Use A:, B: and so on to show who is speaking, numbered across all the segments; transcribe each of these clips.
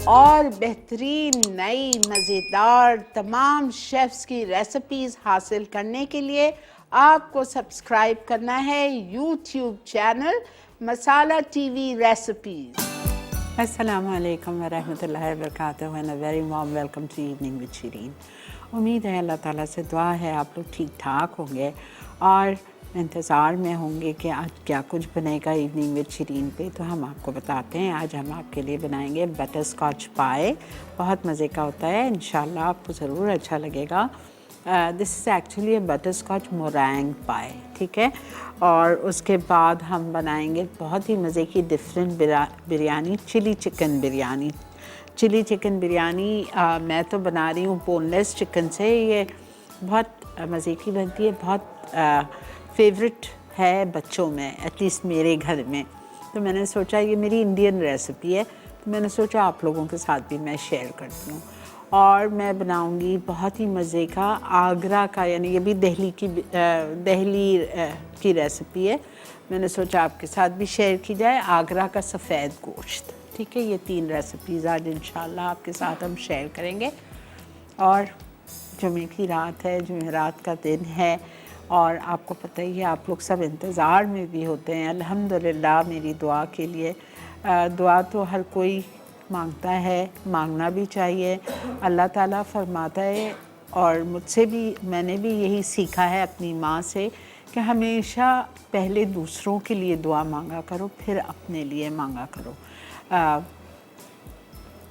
A: और बेहतरीन नई मज़ेदार तमाम शेफ़्स की रेसिपीज़ हासिल करने के लिए आपको सब्सक्राइब करना है YouTube channel Masala TV recipes. अस्सलामु अलैकुम वरहमतुल्लाहि वबरकातुहू and a very warm welcome to evening with Shireen. उम्मीद है अल्लाह ताला से दुआ है आप लोग ठीक ठाक होंगे और इंतज़ार में होंगे कि आज क्या कुछ बनेगा इवनिंग विद शीरीन पे। तो हम आपको बताते हैं, आज हम आपके लिए बनाएंगे बटर स्कॉच पाए। बहुत मज़े का होता है, इंशाल्लाह आपको ज़रूर अच्छा लगेगा। This is actually a butterscotch meringue pie, ठीक है। और उसके बाद हम बनाएंगे बहुत ही मज़े की different biryani, chilli chicken biryani. Chilli chicken biryani मैं तो बना रही हूँ बोनलेस चिकन से। ये बहुत मज़े की बनती है, बहुत फेवरेट है बच्चों में, एटलीस्ट मेरे घर में। तो मैंने सोचा ये मेरी इंडियन रेसिपी है, तो मैंने सोचा आप लोगों के साथ भी मैं शेयर करती हूँ। और मैं बनाऊंगी बहुत ही मज़े का आगरा का, यानी ये भी दिल्ली की रेसिपी है। मैंने सोचा आपके साथ भी शेयर की जाए, आगरा का सफ़ेद गोश्त, ठीक है। ये 3 रेसिपीज़ आज इंशाल्लाह आपके साथ हम शेयर करेंगे। और जुमे की रात है, जुमेरात का दिन है और आपको पता ही है आप लोग सब इंतज़ार में भी होते हैं अल्हम्दुलिल्लाह मेरी दुआ के लिए। दुआ तो हर कोई मांगता है, मांगना भी चाहिए। अल्लाह ताला फरमाता है, और मुझसे भी, मैंने भी यही सीखा है अपनी माँ से, कि हमेशा पहले दूसरों के लिए दुआ मांगा करो, फिर अपने लिए मांगा करो।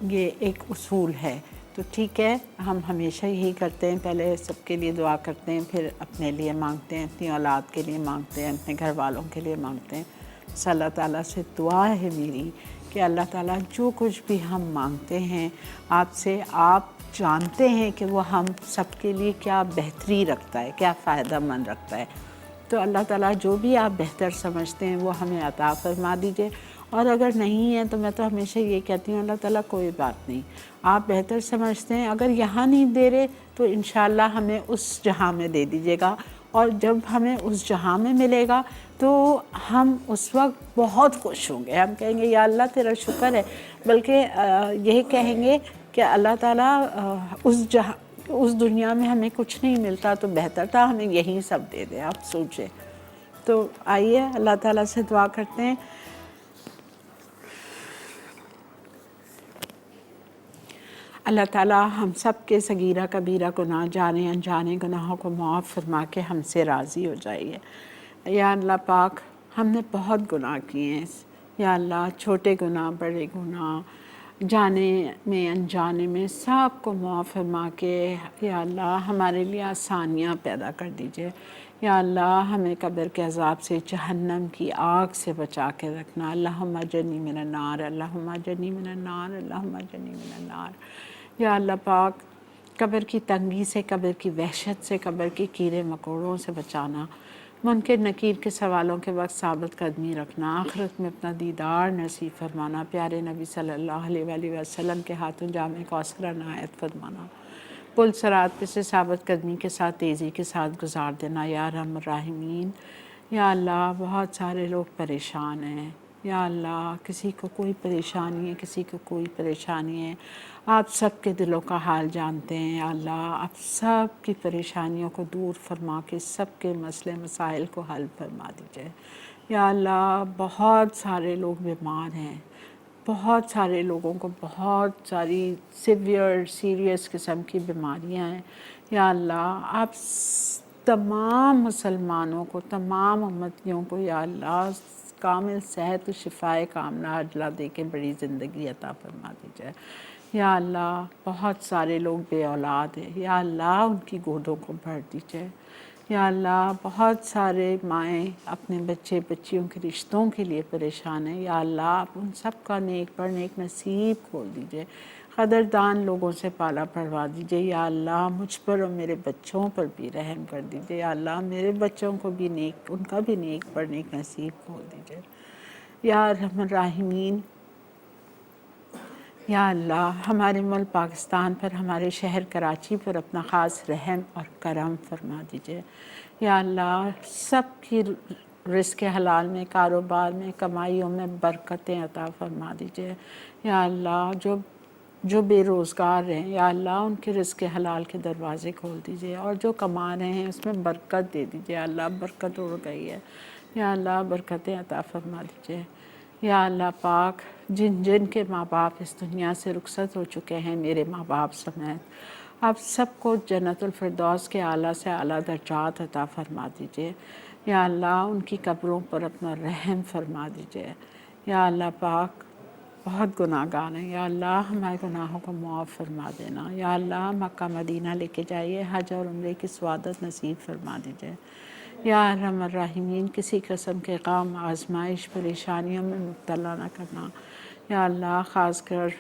A: ये एक उसूल है। तो ठीक है, हम हमेशा यही करते हैं, पहले सबके लिए दुआ करते हैं, फिर अपने लिए मांगते हैं, अपनी औलाद के लिए मांगते हैं, अपने घर वालों के लिए मांगते हैं। अल्लाह ताला से दुआ है मेरी कि अल्लाह ताला जो कुछ भी हम मांगते हैं आपसे, आप जानते हैं कि वो हम सबके लिए क्या बेहतरी रखता है, क्या फ़ायदा मंद रखता है। तो अल्लाह ताला जो भी आप बेहतर समझते हैं वो हमें अता फरमा दीजिए। और अगर नहीं है तो मैं तो हमेशा ये कहती हूँ, अल्लाह ताला कोई बात नहीं, आप बेहतर समझते हैं, अगर यहाँ नहीं दे रहे तो इंशाल्लाह हमें उस जहाँ में दे दीजिएगा। और जब हमें उस जहाँ में मिलेगा तो हम उस वक्त बहुत खुश होंगे, हम कहेंगे या अल्लाह तेरा शुक्र है। बल्कि यही कहेंगे कि अल्लाह ताला उस दुनिया में हमें कुछ नहीं मिलता तो बेहतर था हमें यहीं सब दे दे। आप सोचें। तो आइए अल्लाह ताला से दुआ करते हैं। अल्लाह ताला हम सब के सगीरा कबीरा गुनाह, जाने अनजाने गुनाहों को माफ़ फरमा के हमसे राज़ी हो जाइए। या अल्लाह पाक, हमने बहुत गुनाह किए हैं, या अल्लाह छोटे गुनाह, बड़े गुनाह, जाने में अनजाने में, सब को माफ़ फरमा के या अल्लाह हमारे लिए आसानियाँ पैदा कर दीजिए। या अल्लाह हमें कब्र के अज़ाब से, जहन्नम की आग से बचा के रखना। अल्लाहुम्मा अज्जिरनी मिनन नार, अल्लाहुम्मा अज्जिरनी मिनन नार, अल्लाहुम्मा अज्जिरनी मिनन नार। या अल्लाह पाक, कब्र की तंगी से, कब्र की वहशत से, कब्र के कीड़े मकोड़ों से बचाना। मुनकर नकीर के सवालों के वक्त साबित कदमी रखना। आखिरत में अपना दीदार नसीब फरमाना। प्यारे नबी सल्लल्लाहु अलैहि वसल्लम के हाथों जामे कौसर अनायत फरमाना। पुल सरात पे से साबित कदमी के साथ, तेज़ी के साथ गुजार देना। या रहमान राहिमीन। या अल्लाह, बहुत सारे लोग परेशान हैं। या अल्लाह, किसी को कोई परेशानी है, किसी को कोई परेशानी है, आप सब के दिलों का हाल जानते हैं। या अल्लाह, आप सब की परेशानियों को दूर फरमा के सब के मसले मसाइल को हल फरमा दीजिए। या अल्लाह, बहुत सारे लोग बीमार हैं, बहुत सारे लोगों को बहुत सारी सीवियर सीरियस किस्म की बीमारियां हैं। या अल्लाह, आप तमाम मुसलमानों को, तमाम उम्मतियों को या अल्लाह कामिल सेहत शिफ़ाए कामना अजला दे के बड़ी ज़िंदगी अता फरमा दीजिए। या अल्लाह, बहुत सारे लोग बे औलाद हैं, या अल्लाह उनकी गोदों को भर दीजिए। या अल्लाह, बहुत सारे माएँ अपने बच्चे बच्चियों के रिश्तों के लिए परेशान हैं। या अल्लाह, आप उन सब का नेक पर नेक नसीब खोल दीजिए। क़दरदान लोगों से पाला पड़वा दीजिए। या अल्लाह, मुझ पर और मेरे बच्चों पर भी रहम कर दीजिए। या अल्लाह, मेरे बच्चों को भी नेक, उनका भी नेक पर नेक नसीब खोल दीजिए। या रहमान राहिमीन। या अल्लाह, हमारे मुल्क पाकिस्तान पर, हमारे शहर कराची पर अपना ख़ास रहम और करम फरमा दीजिए। या अल्लाह, सब की रिज़्क़ हलाल में, कारोबार में, कमाइयों में बरकतें अता फरमा दीजिए। या अल्लाह, जो जो बेरोज़गार हैं या अल्लाह उनके रिज़्क़ हलाल के दरवाज़े खोल दीजिए, और जो कमा रहे हैं उसमें बरकत दे दीजिए। अल्लाह बरकत उड़ गई है, या अल्लाह बरकतें अता फरमा दीजिए। या अल्लाह पाक, जिन जिन के माँ बाप इस दुनिया से रुखसत हो चुके हैं, मेरे माँ बाप समेत, आप सबको जन्नतुल फिरदौस के आला से आला दर्जात अता फरमा दीजिए। या अल्लाह उनकी कब्रों पर अपना रहम फरमा दीजिए। या अल्लाह पाक, बहुत गुनाहगार हैं, या अल्लाह हमारे गुनाहों को माफ़ फरमा देना। या अल्लाह मक्का मदीना लेके जाइए, हज और उम्रे की स्वादत नसीब फरमा दीजिए। या रहमान रहीमीन, किसी किस्म के गम, आजमाइश, परेशानियों में मुब्तला न करना। या अल्लाह ख़ासकर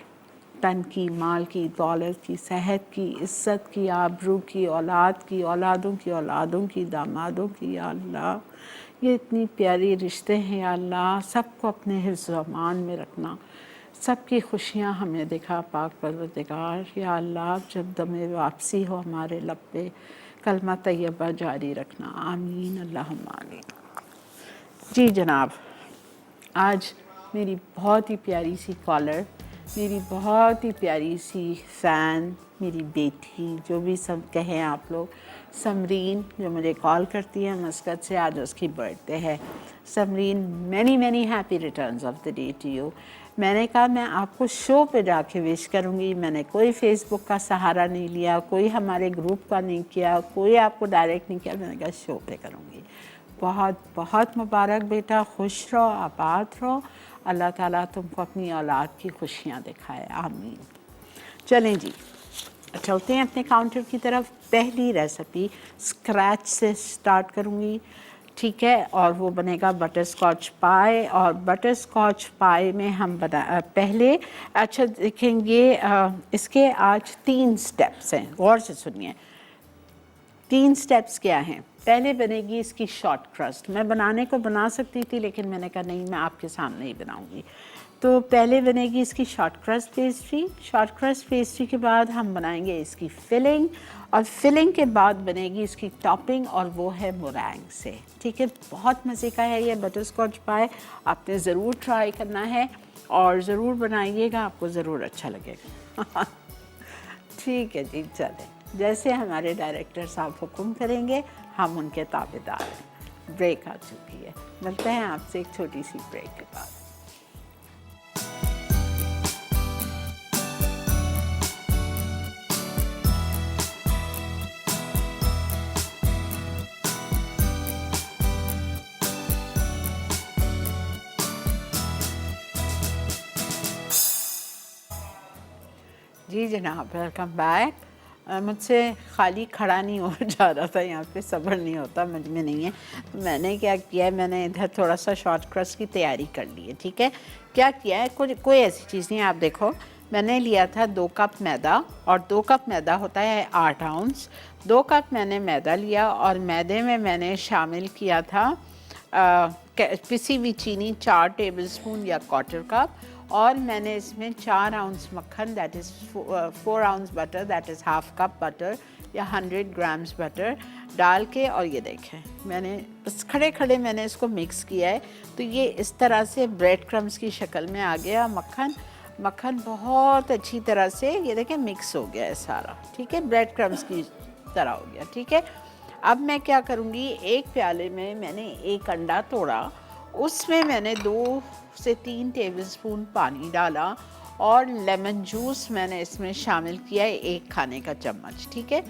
A: तन की, माल की, दौलत की, सेहत की, इज़्ज़त की, आबरू की, औलाद की, औलादों की औलादों की, दामादों की, या अल्लाह ये इतनी प्यारी रिश्ते हैं, या अल्लाह सबको अपने हिफ्ज़ व अमान में रखना। सबकी खुशियाँ हमें दिखा पाक परवरदिगार। या अल्लाह जब दमे वापसी हो हमारे लब पे कलमा तैयबा जारी रखना। आमीन अल्लाहुम्मा आमीन। जी जनाब, आज मेरी बहुत ही प्यारी सी कॉलर, मेरी बहुत ही प्यारी सी फ़ैन, मेरी बेटी, जो भी सब कहें आप लोग, समरीन, जो मुझे कॉल करती है मस्कत से, आज उसकी बर्थडे है। Samreen, many many happy returns of the day to you. मैंने कहा मैं आपको शो पे जाके विश करूँगी। मैंने कोई फेसबुक का सहारा नहीं लिया, कोई हमारे ग्रुप का नहीं किया, कोई आपको डायरेक्ट नहीं किया। मैंने कहा शो पे करूँगी। बहुत बहुत मुबारक बेटा, खुश रहो, आबाद रहो, अल्लाह ताला तुमको अपनी औलाद की खुशियाँ दिखाए। आमीन। चलें जी, चलते हैं अपने काउंटर की तरफ। पहली रेसिपी स्क्रैच से स्टार्ट करूँगी, ठीक है, और वो बनेगा बटर स्कॉच पाई। और बटर स्कॉच पाई में हम पहले, अच्छा देखेंगे, इसके आज 3 स्टेप्स हैं, गौर से सुनिए। 3 स्टेप्स क्या हैं? पहले बनेगी इसकी शॉर्ट क्रस्ट। मैं बनाने को बना सकती थी, लेकिन मैंने कहा नहीं, मैं आपके सामने ही बनाऊंगी। तो पहले बनेगी इसकी short crust pastry. Short crust pastry के बाद हम बनाएंगे इसकी फिलिंग, और फिलिंग के बाद बनेगी इसकी टॉपिंग, और वो है मोरैंग से, ठीक है। बहुत मज़े का है ये बटर स्कॉच पाई, आपने ज़रूर ट्राई करना है और ज़रूर बनाइएगा, आपको ज़रूर अच्छा लगेगा। ठीक है जी, चलें, जैसे हमारे डायरेक्टर साहब हुक्म करेंगे हम उनके ताबेदार हैं। ब्रेक आ चुकी है, मिलते हैं आपसे एक छोटी सी ब्रेक के बाद। जी जनाब, वेलकम बैक। मुझसे खाली खड़ा नहीं हो जा रहा था, यहाँ पे सब्र नहीं होता मुझ में नहीं है। तो मैंने क्या किया है, मैंने इधर थोड़ा सा शॉर्ट क्रस्ट की तैयारी कर ली है, ठीक है। क्या किया है, कोई ऐसी चीज़ नहीं है। आप देखो, मैंने लिया था 2 कप मैदा, और 2 कप मैदा होता है 8 आउंस। 2 कप मैंने मैदा लिया, और मैदे में मैंने शामिल किया था पिसी हुई चीनी 4 टेबलस्पून या 1/4 कप, और मैंने इसमें 4 आउंस मक्खन, that is 4 ounce butter, that is half cup butter या 100 ग्राम्स बटर डाल के, और ये देखें मैंने बस खड़े खड़े मैंने इसको मिक्स किया है। तो ये इस तरह से ब्रेड क्रम्स की शक्ल में आ गया मक्खन बहुत अच्छी तरह से, ये देखें मिक्स हो गया है सारा, ठीक है, ब्रेड क्रम्स की तरह हो गया, ठीक है। अब मैं क्या करूँगी, एक प्याले में मैंने 1 अंडा तोड़ा, उसमें मैंने 2 से 3 टेबलस्पून पानी डाला, और लेमन जूस मैंने इसमें शामिल किया है 1 खाने का चम्मच, ठीक है।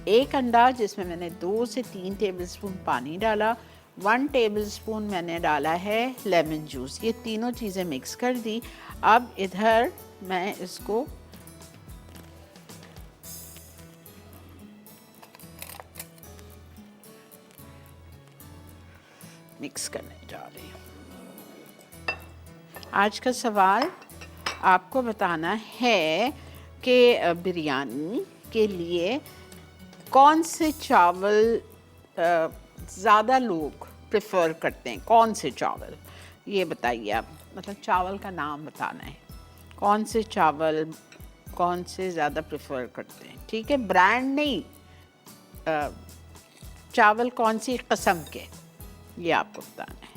A: 1 अंडा जिसमें मैंने 2 से 3 टेबलस्पून पानी डाला, 1 टेबलस्पून मैंने डाला है लेमन जूस, ये तीनों चीज़ें मिक्स कर दी। अब इधर मैं इसको मिक्स करने जा रही हूँ। आज का सवाल आपको बताना है कि बिरयानी के लिए कौन से चावल ज़्यादा लोग प्रेफर करते हैं, कौन से चावल, ये बताइए आप। मतलब चावल का नाम बताना है, कौन से चावल कौन से ज़्यादा प्रेफर करते हैं, ठीक है, ब्रांड नहीं, चावल कौन सी किस्म के, ये आपको बताना है।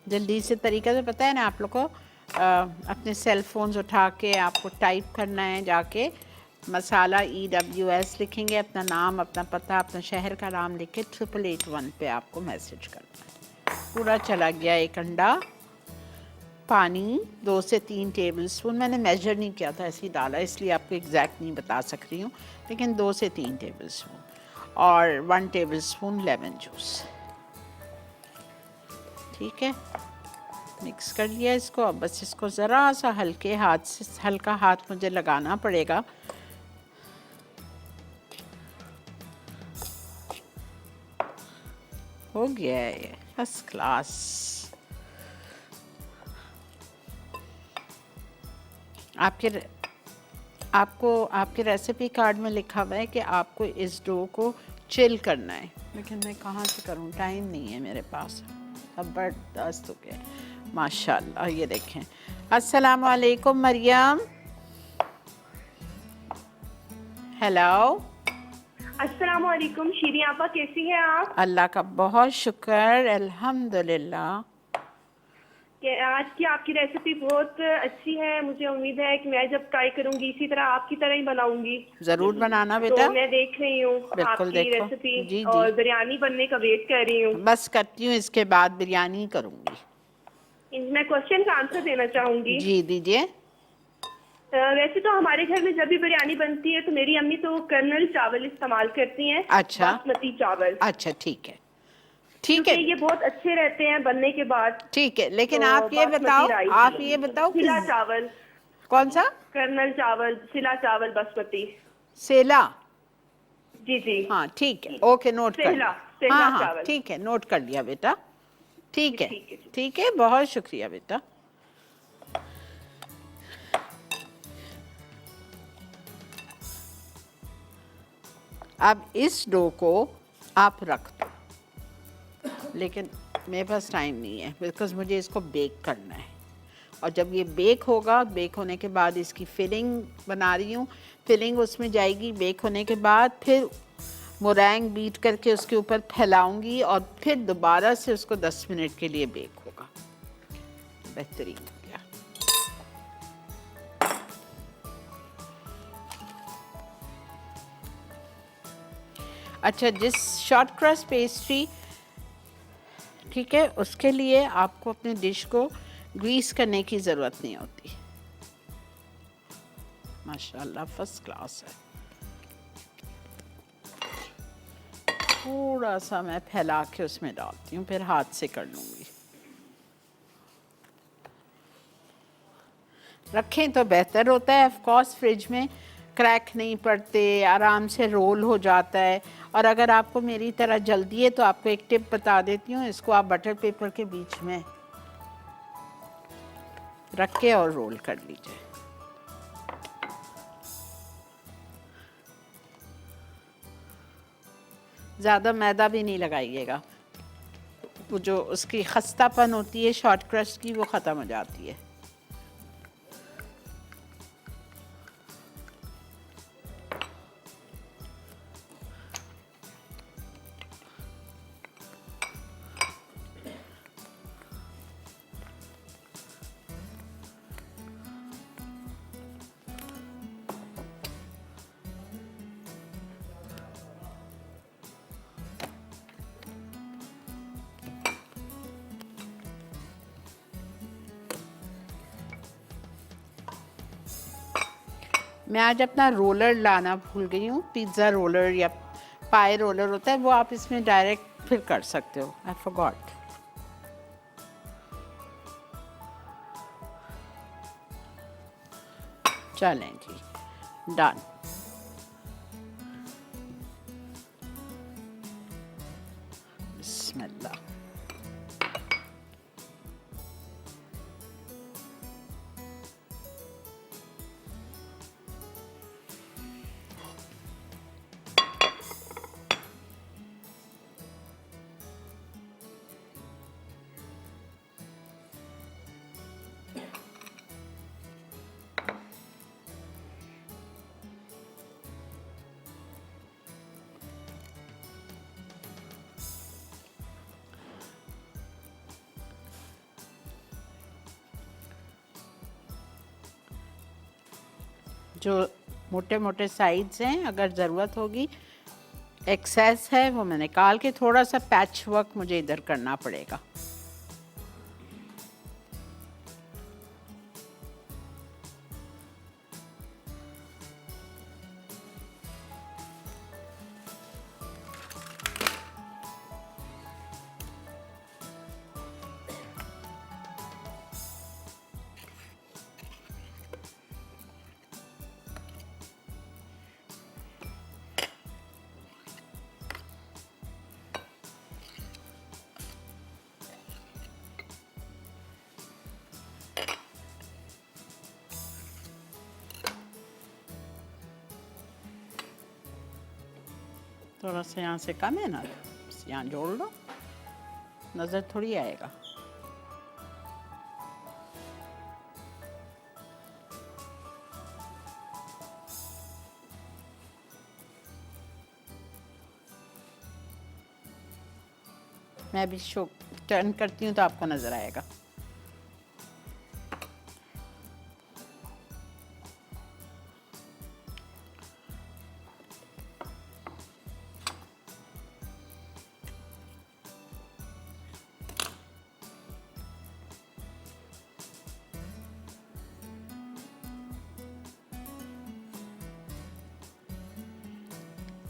A: जल्दी से तरीका तो पता है ना आप लोग को। अपने सेल फोन्स उठा के आपको टाइप करना है, जाके मसाला EWS लिखेंगे, अपना नाम, अपना पता, अपना शहर का नाम लिख के 8881 पे आपको मैसेज करना है। पूरा चला गया एक अंडा। पानी 2 से 3 टेबल स्पून, मैंने मेजर नहीं किया था, ऐसे ही डाला, इसलिए आपको एग्जैक्ट नहीं बता सक रही हूँ, लेकिन 2 से 3 टेबल स्पून। और 1 टेबल स्पून लेमन जूस। ठीक है, मिक्स कर लिया इसको। अब बस इसको ज़रा सा हल्के हाथ से, हल्का हाथ मुझे लगाना पड़ेगा। हो गया है ये फर्स्ट क्लास। आपको आपके रेसिपी कार्ड में लिखा हुआ है कि आपको इस डो को चिल करना है, लेकिन मैं कहाँ से करूँ, टाइम नहीं है मेरे पास। ज़बरदस्त हो गया माशाल्लाह। ये देखें। अस्सलाम वालेकुम मरियम। हेलो।
B: अस्सलाम वालेकुम शीरी आपा, कैसी हैं आप?
A: अल्लाह का बहुत शुक्र, अल्हम्दुलिल्लाह।
B: आज की आपकी रेसिपी बहुत अच्छी है। मुझे उम्मीद है कि मैं जब ट्राई करूंगी इसी तरह आपकी तरह ही बनाऊंगी।
A: ज़रूर बनाना
B: तो
A: बेटा।
B: मैं देख रही हूँ
A: बिल्कुल
B: आपकी
A: देखो।
B: रेसिपी
A: जी जी,
B: और बिरयानी बनने का वेट कर रही हूँ।
A: बस करती हूँ, इसके बाद बिरयानी करूँगी।
B: मैं क्वेश्चन का आंसर देना चाहूंगी।
A: जी दीजिए।
B: वैसे तो हमारे घर में जब भी बिरयानी बनती है तो मेरी अम्मी तो कर्नल चावल इस्तेमाल करती हैं,
A: अच्छा
B: बासमती चावल,
A: अच्छा, ठीक है ठीक
B: क्योंकि
A: है
B: ये बहुत अच्छे रहते हैं बनने के बाद।
A: ठीक है। लेकिन
B: तो
A: आप ये
B: बासमती
A: बताओ,
B: राइस,
A: आप ये बताओ कि
B: सिला चावल,
A: कौन सा?
B: कर्नल चावल, सिला चावल, बासमती।
A: सेला।
B: जी जी।
A: हाँ ठीक है, ओके, नोट कर
B: सेहला,
A: लिया।
B: सेहला
A: हाँ हाँ
B: चावल।
A: ठीक है, नोट कर लिया बेटा।
B: जी
A: ठीक है
B: ठीक है जी।
A: ठीक है, बहुत शुक्रिया बेटा। अब इस डो को आप रख दो, लेकिन मेरे पास टाइम नहीं है, बिकॉज मुझे इसको बेक करना है। और जब ये बेक होगा, बेक होने के बाद इसकी फिलिंग बना रही हूँ, फिलिंग उसमें जाएगी। बेक होने के बाद फिर मोरैंग बीट करके उसके ऊपर फैलाऊंगी और फिर दोबारा से उसको 10 मिनट के लिए बेक होगा। बेहतरीन हो गया। अच्छा, जिस शॉर्ट क्रस्ट पेस्ट्री, ठीक है, उसके लिए आपको अपने डिश को ग्रीस करने की ज़रूरत नहीं होती। माशाल्लाह फर्स्ट क्लास है। थोड़ा सा मैं फैला के उसमें डालती हूँ, फिर हाथ से कर लूँगी। रखें तो बेहतर होता है ऑफ कोर्स, फ्रिज में क्रैक नहीं पड़ते, आराम से रोल हो जाता है। और अगर आपको मेरी तरह जल्दी है तो आपको एक टिप बता देती हूँ, इसको आप बटर पेपर के बीच में रख के और रोल कर लीजिए। ज़्यादा मैदा भी नहीं लगाइएगा, वो जो उसकी खस्तापन होती है शॉर्ट क्रस्ट की, वो ख़त्म हो जाती है। मैं आज अपना रोलर लाना भूल गई हूँ, पिज़्ज़ा रोलर या पाई रोलर होता है वो, आप इसमें डायरेक्ट फिर कर सकते हो। I forgot. चलें जी, डन। बिस्मिल्लाह। जो मोटे मोटे साइड्स हैं, अगर ज़रूरत होगी, एक्सेस है वो मैं निकाल के, थोड़ा सा पैच वर्क मुझे इधर करना पड़ेगा। थोड़ा सा यहाँ से कम है ना, यहाँ जोड़ लो, नज़र थोड़ी आएगा। मैं अभी शो टर्न करती हूँ तो आपको नज़र आएगा।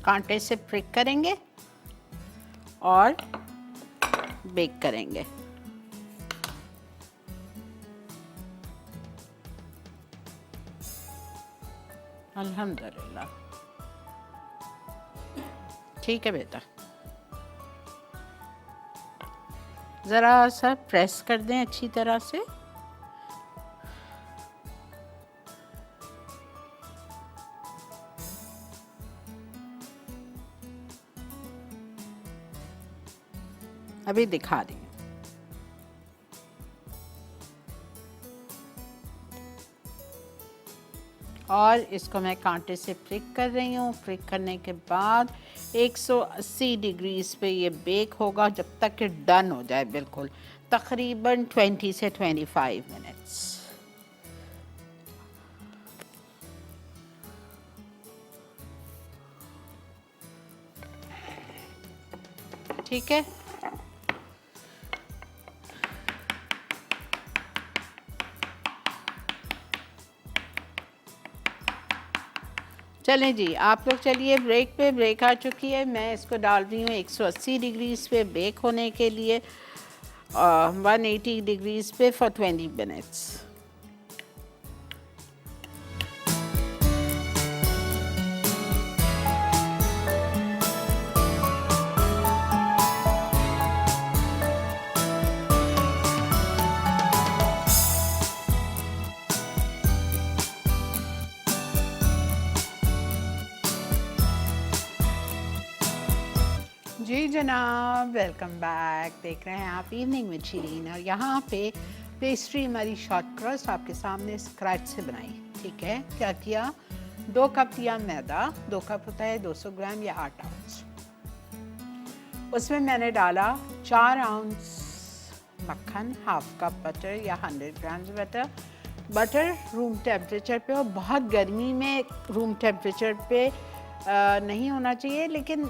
A: कांटे से प्रिक करेंगे और बेक करेंगे। अल्हम्दुलिल्लाह, ठीक है बेटा। ज़रा सा प्रेस कर दें अच्छी तरह से। अभी दिखा रही हूँ। और इसको मैं कांटे से प्रिक कर रही हूँ। प्रिक करने के बाद 180 डिग्रीज पे ये बेक होगा जब तक कि डन हो जाए बिल्कुल, तकरीबन 20 से 25 मिनट्स। ठीक है, चलें जी, आप लोग चलिए ब्रेक पे। ब्रेक आ चुकी है, मैं इसको डाल रही हूँ 180 डिग्रीज़ पे बेक होने के लिए, 180 डिग्रीज़ पे फॉर 20 मिनट्स। जी जनाब, वेलकम बैक। देख रहे हैं आप इवनिंग विद शिरीन, और यहाँ पे पेस्ट्री हमारी शॉर्ट क्रस्ट आपके सामने स्क्रैच से बनाई। ठीक है, क्या किया, 2 कप लिया मैदा, 2 कप होता है 200 ग्राम या 8 आउंस। उसमें मैंने डाला 4 आउंस मक्खन, हाफ कप बटर या 100 ग्राम बटर। बटर रूम टेम्परेचर पे, और बहुत गर्मी में रूम टेम्परेचर पे नहीं होना चाहिए, लेकिन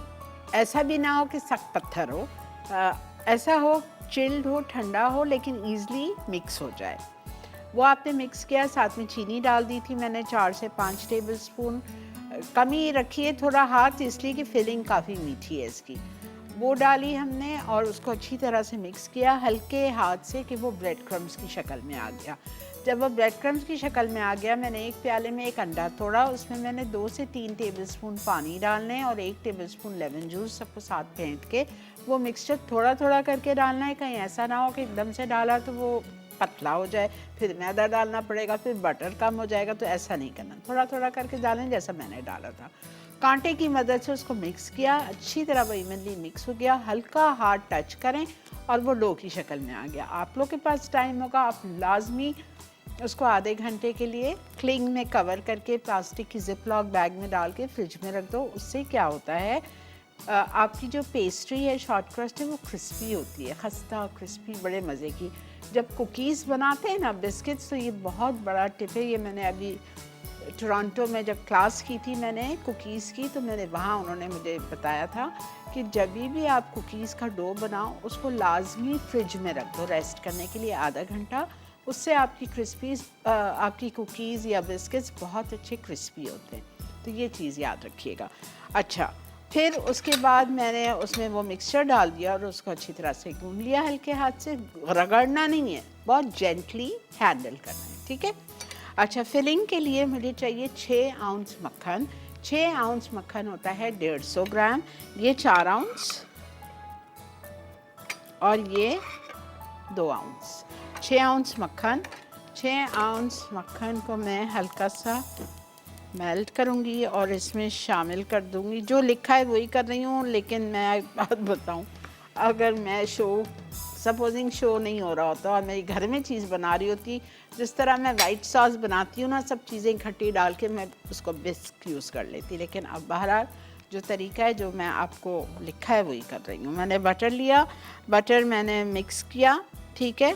A: ऐसा भी ना हो कि सख्त पत्थर हो, ऐसा हो चिल्ड हो, ठंडा हो, लेकिन ईज़िली मिक्स हो जाए। वो आपने मिक्स किया। साथ में चीनी डाल दी थी मैंने 4 से 5 टेबलस्पून। कम ही रखिए थोड़ा हाथ, इसलिए कि फिलिंग काफ़ी मीठी है इसकी। वो डाली हमने और उसको अच्छी तरह से मिक्स किया हल्के हाथ से कि वो ब्रेड क्रम्स की शक्ल में आ गया। जब वो ब्रेड क्रम्स की शक्ल में आ गया, मैंने एक प्याले में एक अंडा तोड़ा, उसमें मैंने 2 से 3 टेबलस्पून पानी डालने और 1 टेबलस्पून लेमन जूस, सबको साथ फेंट के वो मिक्सचर थोड़ा थोड़ा करके डालना है। कहीं ऐसा ना हो कि एकदम से डाला तो वो पतला हो जाए, फिर मैदा डालना पड़ेगा, फिर बटर कम हो जाएगा, तो ऐसा नहीं करना। थोड़ा थोड़ा करके डालें जैसा मैंने डाला था। कांटे की मदद से उसको मिक्स किया, अच्छी तरह वो इवनली मिक्स हो गया। हल्का हाथ टच करें और वो डो की शक्ल में आ गया। आप लोग के पास टाइम होगा, आप लाजमी उसको आधे घंटे के लिए क्लिंग में कवर करके प्लास्टिक की जिप लॉक बैग में डाल के फ्रिज में रख दो। उससे क्या होता है, आपकी जो पेस्ट्री है, शॉर्ट क्रस्ट है, वो क्रिस्पी होती है, खस्ता क्रिस्पी, बड़े मज़े की। जब कुकीज़ बनाते हैं ना, बिस्किट्स, तो ये बहुत बड़ा टिप है। ये मैंने अभी टोरंटो में जब क्लास की थी मैंने कुकीज़ की, तो मैंने वहाँ उन्होंने मुझे बताया था कि जब भी आप कुकीज़ का डो बनाओ उसको लाजमी फ्रिज में रख दो रेस्ट करने के लिए आधा घंटा। उससे आपकी आपकी कुकीज़ या बिस्किट्स बहुत अच्छे क्रिस्पी होते हैं। तो ये चीज़ याद रखिएगा। अच्छा, फिर उसके बाद मैंने उसमें वो मिक्सचर डाल दिया और उसको अच्छी तरह से गूंद लिया। हल्के हाथ से, रगड़ना नहीं है, बहुत जेंटली हैंडल करना है, ठीक है। अच्छा, फिलिंग के लिए मुझे चाहिए 6 आउंस मक्खन। 6 आउंस मक्खन होता है 150 ग्राम। ये 4 आउंस और ये 2 आउंस। 6 आउंस मक्खन। 6 आउंस मक्खन को मैं हल्का सा मेल्ट करूँगी और इसमें शामिल कर दूँगी। जो लिखा है वही कर रही हूँ, लेकिन मैं एक बात बताऊँ, अगर मैं सपोजिंग शो नहीं हो रहा होता और मेरी घर में चीज़ बना रही होती, जिस तरह मैं वाइट सॉस बनाती हूँ ना, सब चीज़ें इकट्ठी डाल के मैं उसको बिस्क यूज़ कर लेती। लेकिन अब बहरहाल जो तरीका है, जो मैं आपको लिखा है वही कर रही हूँ। मैंने बटर लिया, बटर मैंने मिक्स किया, ठीक है।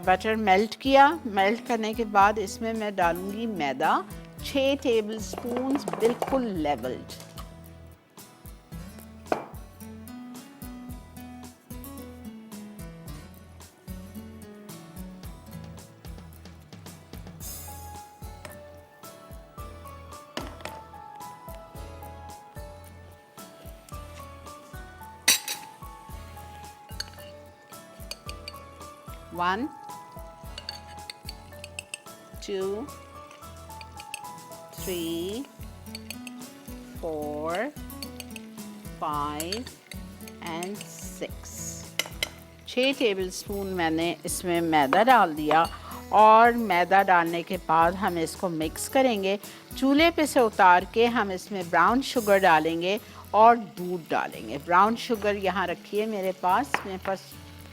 A: बटर मेल्ट किया। मेल्ट करने के बाद इसमें मैं डालूँगी मैदा, 6 टेबल स्पून्स, बिल्कुल levelled. One, 2, 3, 4, 5 and 6। 6 tablespoon मैंने इसमें मैदा डाल दिया और मैदा डालने के बाद हम इसको मिक्स करेंगे। चूल्हे पे से उतार के हम इसमें ब्राउन शुगर डालेंगे और दूध डालेंगे। ब्राउन शुगर यहाँ रखी है मेरे पास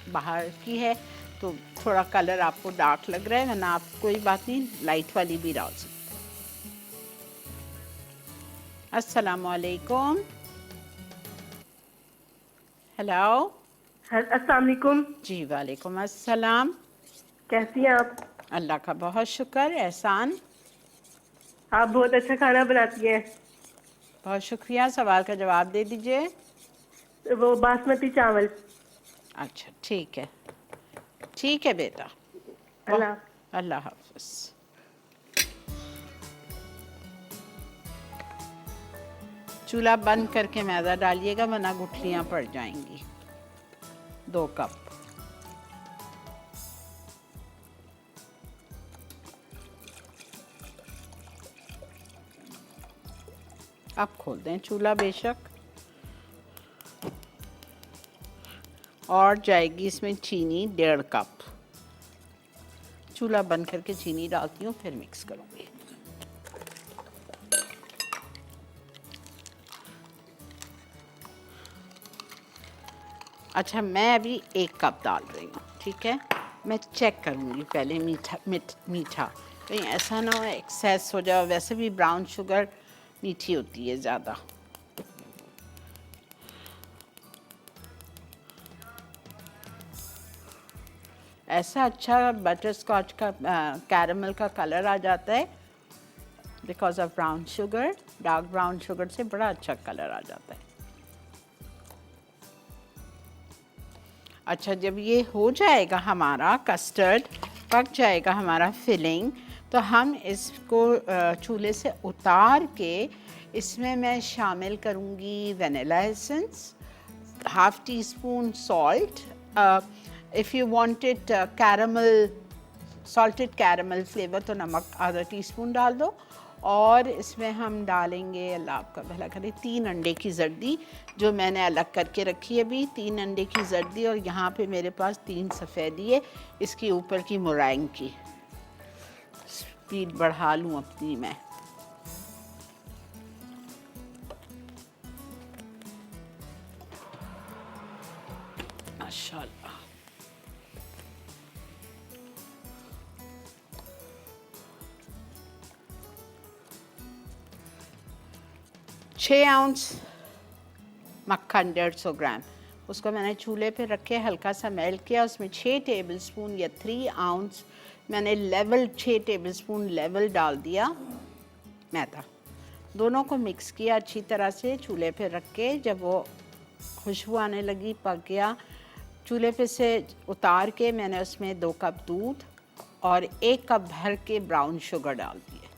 A: बाहर की है, तो थोड़ा कलर आपको डार्क लग रहा है, वरना आप कोई बात नहीं, लाइट वाली भी डाल सकते हैं। अस्सलामु अलैकुम। हेलो।
B: अस्सलाम वालेकुम।
A: जी वालेकुम अस्सलाम।
B: कैसी हैं आप?
A: अल्लाह का बहुत शुक्र। एहसान।
B: आप बहुत अच्छा खाना बनाती हैं।
A: बहुत शुक्रिया। सवाल का जवाब दे दीजिए।
B: वो बासमती चावल।
A: अच्छा, ठीक है, ठीक है बेटा। अल्लाह हाफ़िज़। चूल्हा बंद करके मैदा डालिएगा, वरना गुठलियाँ पड़ जाएंगी। 2 कप। अब खोल दें चूल्हा बेशक। और जाएगी इसमें चीनी 1.5 कप। चूल्हा बंद करके चीनी डालती हूँ, फिर मिक्स करूँगी। अच्छा, मैं अभी 1 कप डाल रही हूँ, ठीक है। मैं चेक करूँगी पहले मीठा कहीं ऐसा ना हो एक्सेस हो जाए। वैसे भी ब्राउन शुगर मीठी होती है ज़्यादा। ऐसा अच्छा बटर स्कॉच का कैरमल का कलर आ जाता है because of brown sugar. Dark brown sugar से बड़ा अच्छा कलर आ जाता है। अच्छा, जब ये हो जाएगा हमारा कस्टर्ड, पक जाएगा हमारा फिलिंग, तो हम इसको चूल्हे से उतार के इसमें मैं शामिल करूँगी vanilla essence, 1/2 teaspoon salt. If you wanted caramel, salted caramel flavour, तो नमक आधा टीस्पून डाल दो। और इसमें हम डालेंगे, अल्लाह आपका भला करे, 3 अंडे की जर्दी जो मैंने अलग करके रखी है अभी। 3 अंडे की जर्दी, और यहाँ पे मेरे पास 3 सफ़ेदी है इसके ऊपर की मुराइंग की। स्पीड बढ़ा लूँ अपनी मैं। माशाल्लाह। छः आउंस मक्खन 150 ग्राम, उसको मैंने चूल्हे पे रखे, हल्का सा मेल्ट किया। उसमें 6 टेबलस्पून या 3 आउंस मैंने लेवल 6 टेबलस्पून लेवल डाल दिया। मैदा, दोनों को मिक्स किया अच्छी तरह से। चूल्हे पे रख के जब वो खुशबू आने लगी, पक गया, चूल्हे पे से उतार के मैंने उसमें 2 कप दूध और 1 कप भर के ब्राउन शुगर डाल दिए।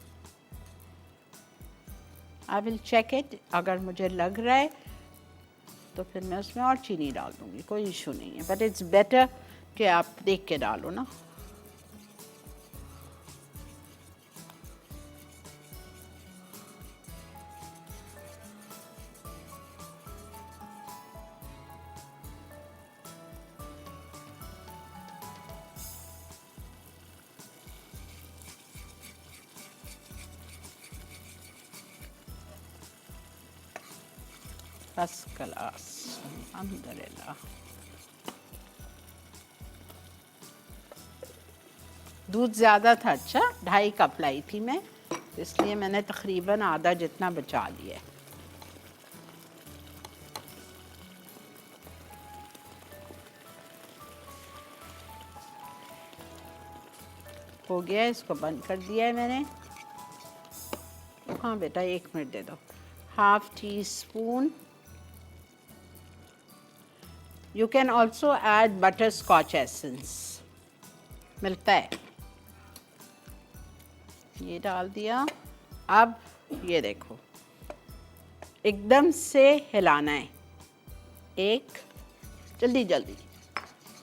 A: आई विल चेक इट, अगर मुझे लग रहा है तो फिर मैं उसमें और चीनी डाल दूँगी, कोई इशू नहीं है, बट इट्स बेटर कि आप देख के डालो ना। फर्स्ट क्लास, अल्हम्दुलिल्लाह। दूध ज़्यादा था, अच्छा 2.5 कप लाई थी मैं, इसलिए मैंने तकरीबन आधा जितना बचा लिया है। हो गया, इसको बंद कर दिया है मैंने। हाँ बेटा 1 मिनट दे दो। 1/2 teaspoon, you can also add butterscotch essence, मिलता है, ये डाल दिया। अब ये देखो, एकदम से हिलाना है, एक जल्दी जल्दी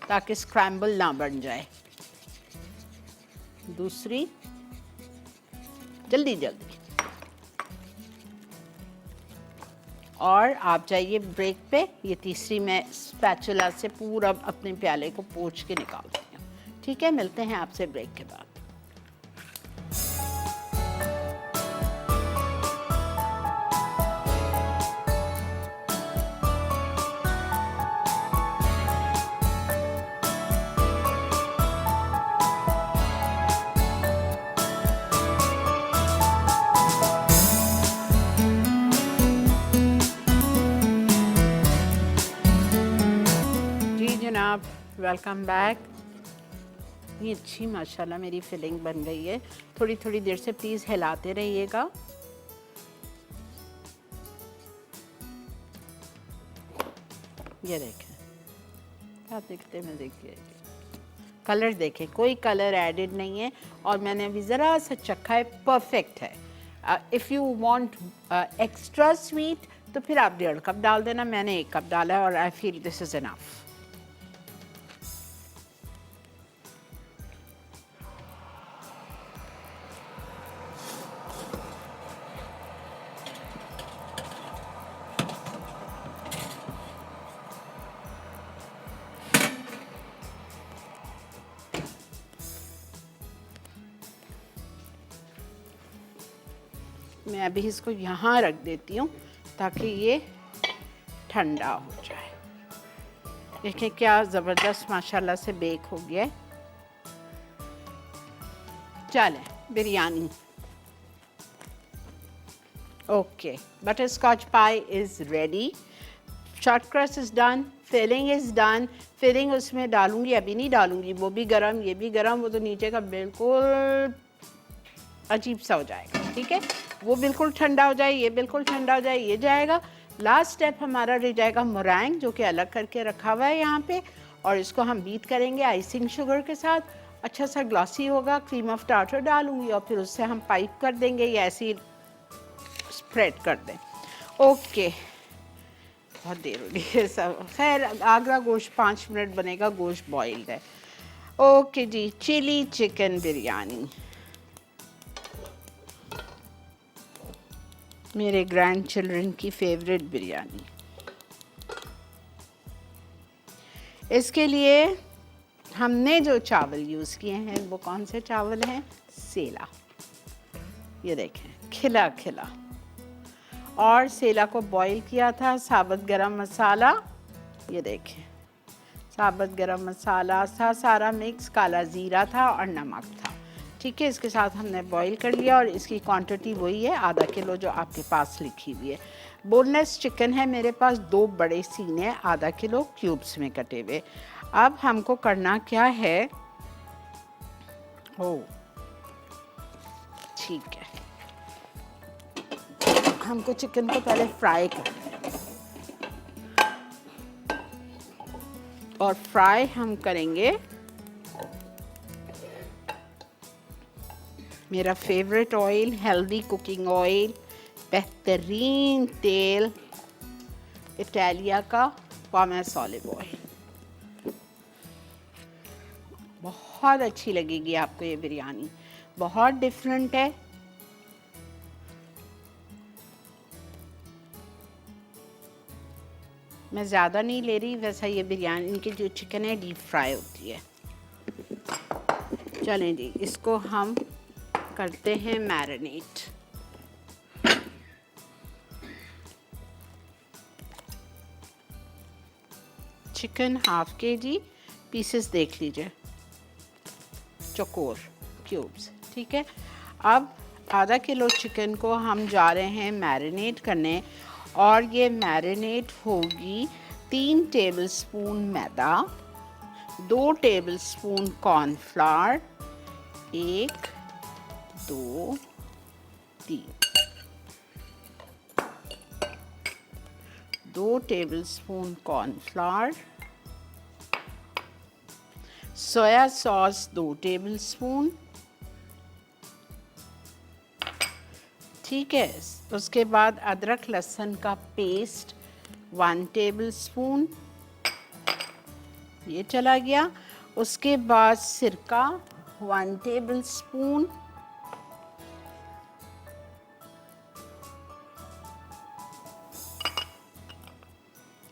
A: ताकि स्क्रैम्बल ना बन जाए, दूसरी जल्दी जल्दी, और आप जाइए ब्रेक पे। ये तीसरी मैं स्पैचुला से पूरा अपने प्याले को पोंछ के निकालती हूँ। ठीक है, मिलते हैं आपसे ब्रेक के बाद। जनाब, वेलकम बैक। ये अच्छी माशाल्लाह मेरी फिलिंग बन गई है। थोड़ी थोड़ी देर से प्लीज़ हिलाते रहिएगा। ये देखें क्या दिखते में, देखिए कलर देखें, कोई कलर एडेड नहीं है, और मैंने अभी ज़रा सा चखा है, परफेक्ट है। If you want extra sweet तो फिर आप 1.5 कप डाल देना, मैंने 1 कप डाला है और I feel this is enough. मैं अभी इसको यहाँ रख देती हूँ ताकि ये ठंडा हो जाए। देखिए क्या ज़बरदस्त माशाल्लाह से बेक हो गया है। चलें, biryani okay. Butterscotch pie is ready, short crust is done, filling is done. Filling उसमें डालूंगी, अभी नहीं डालूंगी, वो भी गरम ये भी गरम, वो तो नीचे का बिल्कुल अजीब सा हो जाएगा। ठीक है, वो बिल्कुल ठंडा हो जाए, ये बिल्कुल ठंडा हो जाए, ये जाएगा। लास्ट स्टेप हमारा रह जाएगा मोरैंग, जो कि अलग करके रखा हुआ है यहाँ पे, और इसको हम बीट करेंगे आइसिंग शुगर के साथ। अच्छा सा ग्लॉसी होगा, क्रीम ऑफ टार्टर डालूंगी और फिर उससे हम पाइप कर देंगे या ऐसे ही स्प्रेड कर दें। ओके, बहुत देर हो रही है सब। खैर, आगरा गोश्त 5 मिनट बनेगा, गोश्त बॉइल्ड है। ओके जी, चिली चिकन बिरयानी, मेरे ग्रैंड चिल्ड्रन की फेवरेट बिरयानी। इसके लिए हमने जो चावल यूज़ किए हैं वो कौन से चावल हैं? सेला, ये देखें खिला खिला, और सेला को बॉईल किया था। साबुत गरम मसाला, ये देखें साबुत गरम मसाला था, सारा मिक्स, काला ज़ीरा था और नमक था। ठीक है, इसके साथ हमने बॉईल कर लिया, और इसकी क्वांटिटी वही है आधा किलो जो आपके पास लिखी हुई है। बोनलेस चिकन है मेरे पास, 2 बड़े सीने आधा किलो क्यूब्स में कटे हुए। अब हमको करना क्या है, ओ ठीक है, हमको चिकन को पहले फ्राई करना है, और फ्राई हम करेंगे मेरा favourite oil, healthy cooking oil, बेहतरीन तेल, इटालिया का पॉमेस ऑलिव ऑयल। बहुत अच्छी लगेगी आपको ये बिरयानी, बहुत डिफरेंट है। मैं ज़्यादा नहीं ले रही, वैसा ये बिरयानी इनकी जो चिकन है डीप फ्राई होती है। चलें जी, इसको हम करते हैं marinate. Chicken half KG pieces देख लीजिए, चौकोर क्यूब्स, ठीक है। अब आधा किलो चिकन को हम जा रहे हैं मैरिनेट करने, और ये मैरिनेट होगी 3 टेबलस्पून मैदा, 2 tablespoon cornflour, 1 2 3, 2 tablespoon cornflour, soya sauce 2 tablespoon, ठीक है। उसके बाद अदरक लहसुन का पेस्ट 1 टेबलस्पून, ये चला गया। उसके बाद सिरका 1 टेबलस्पून,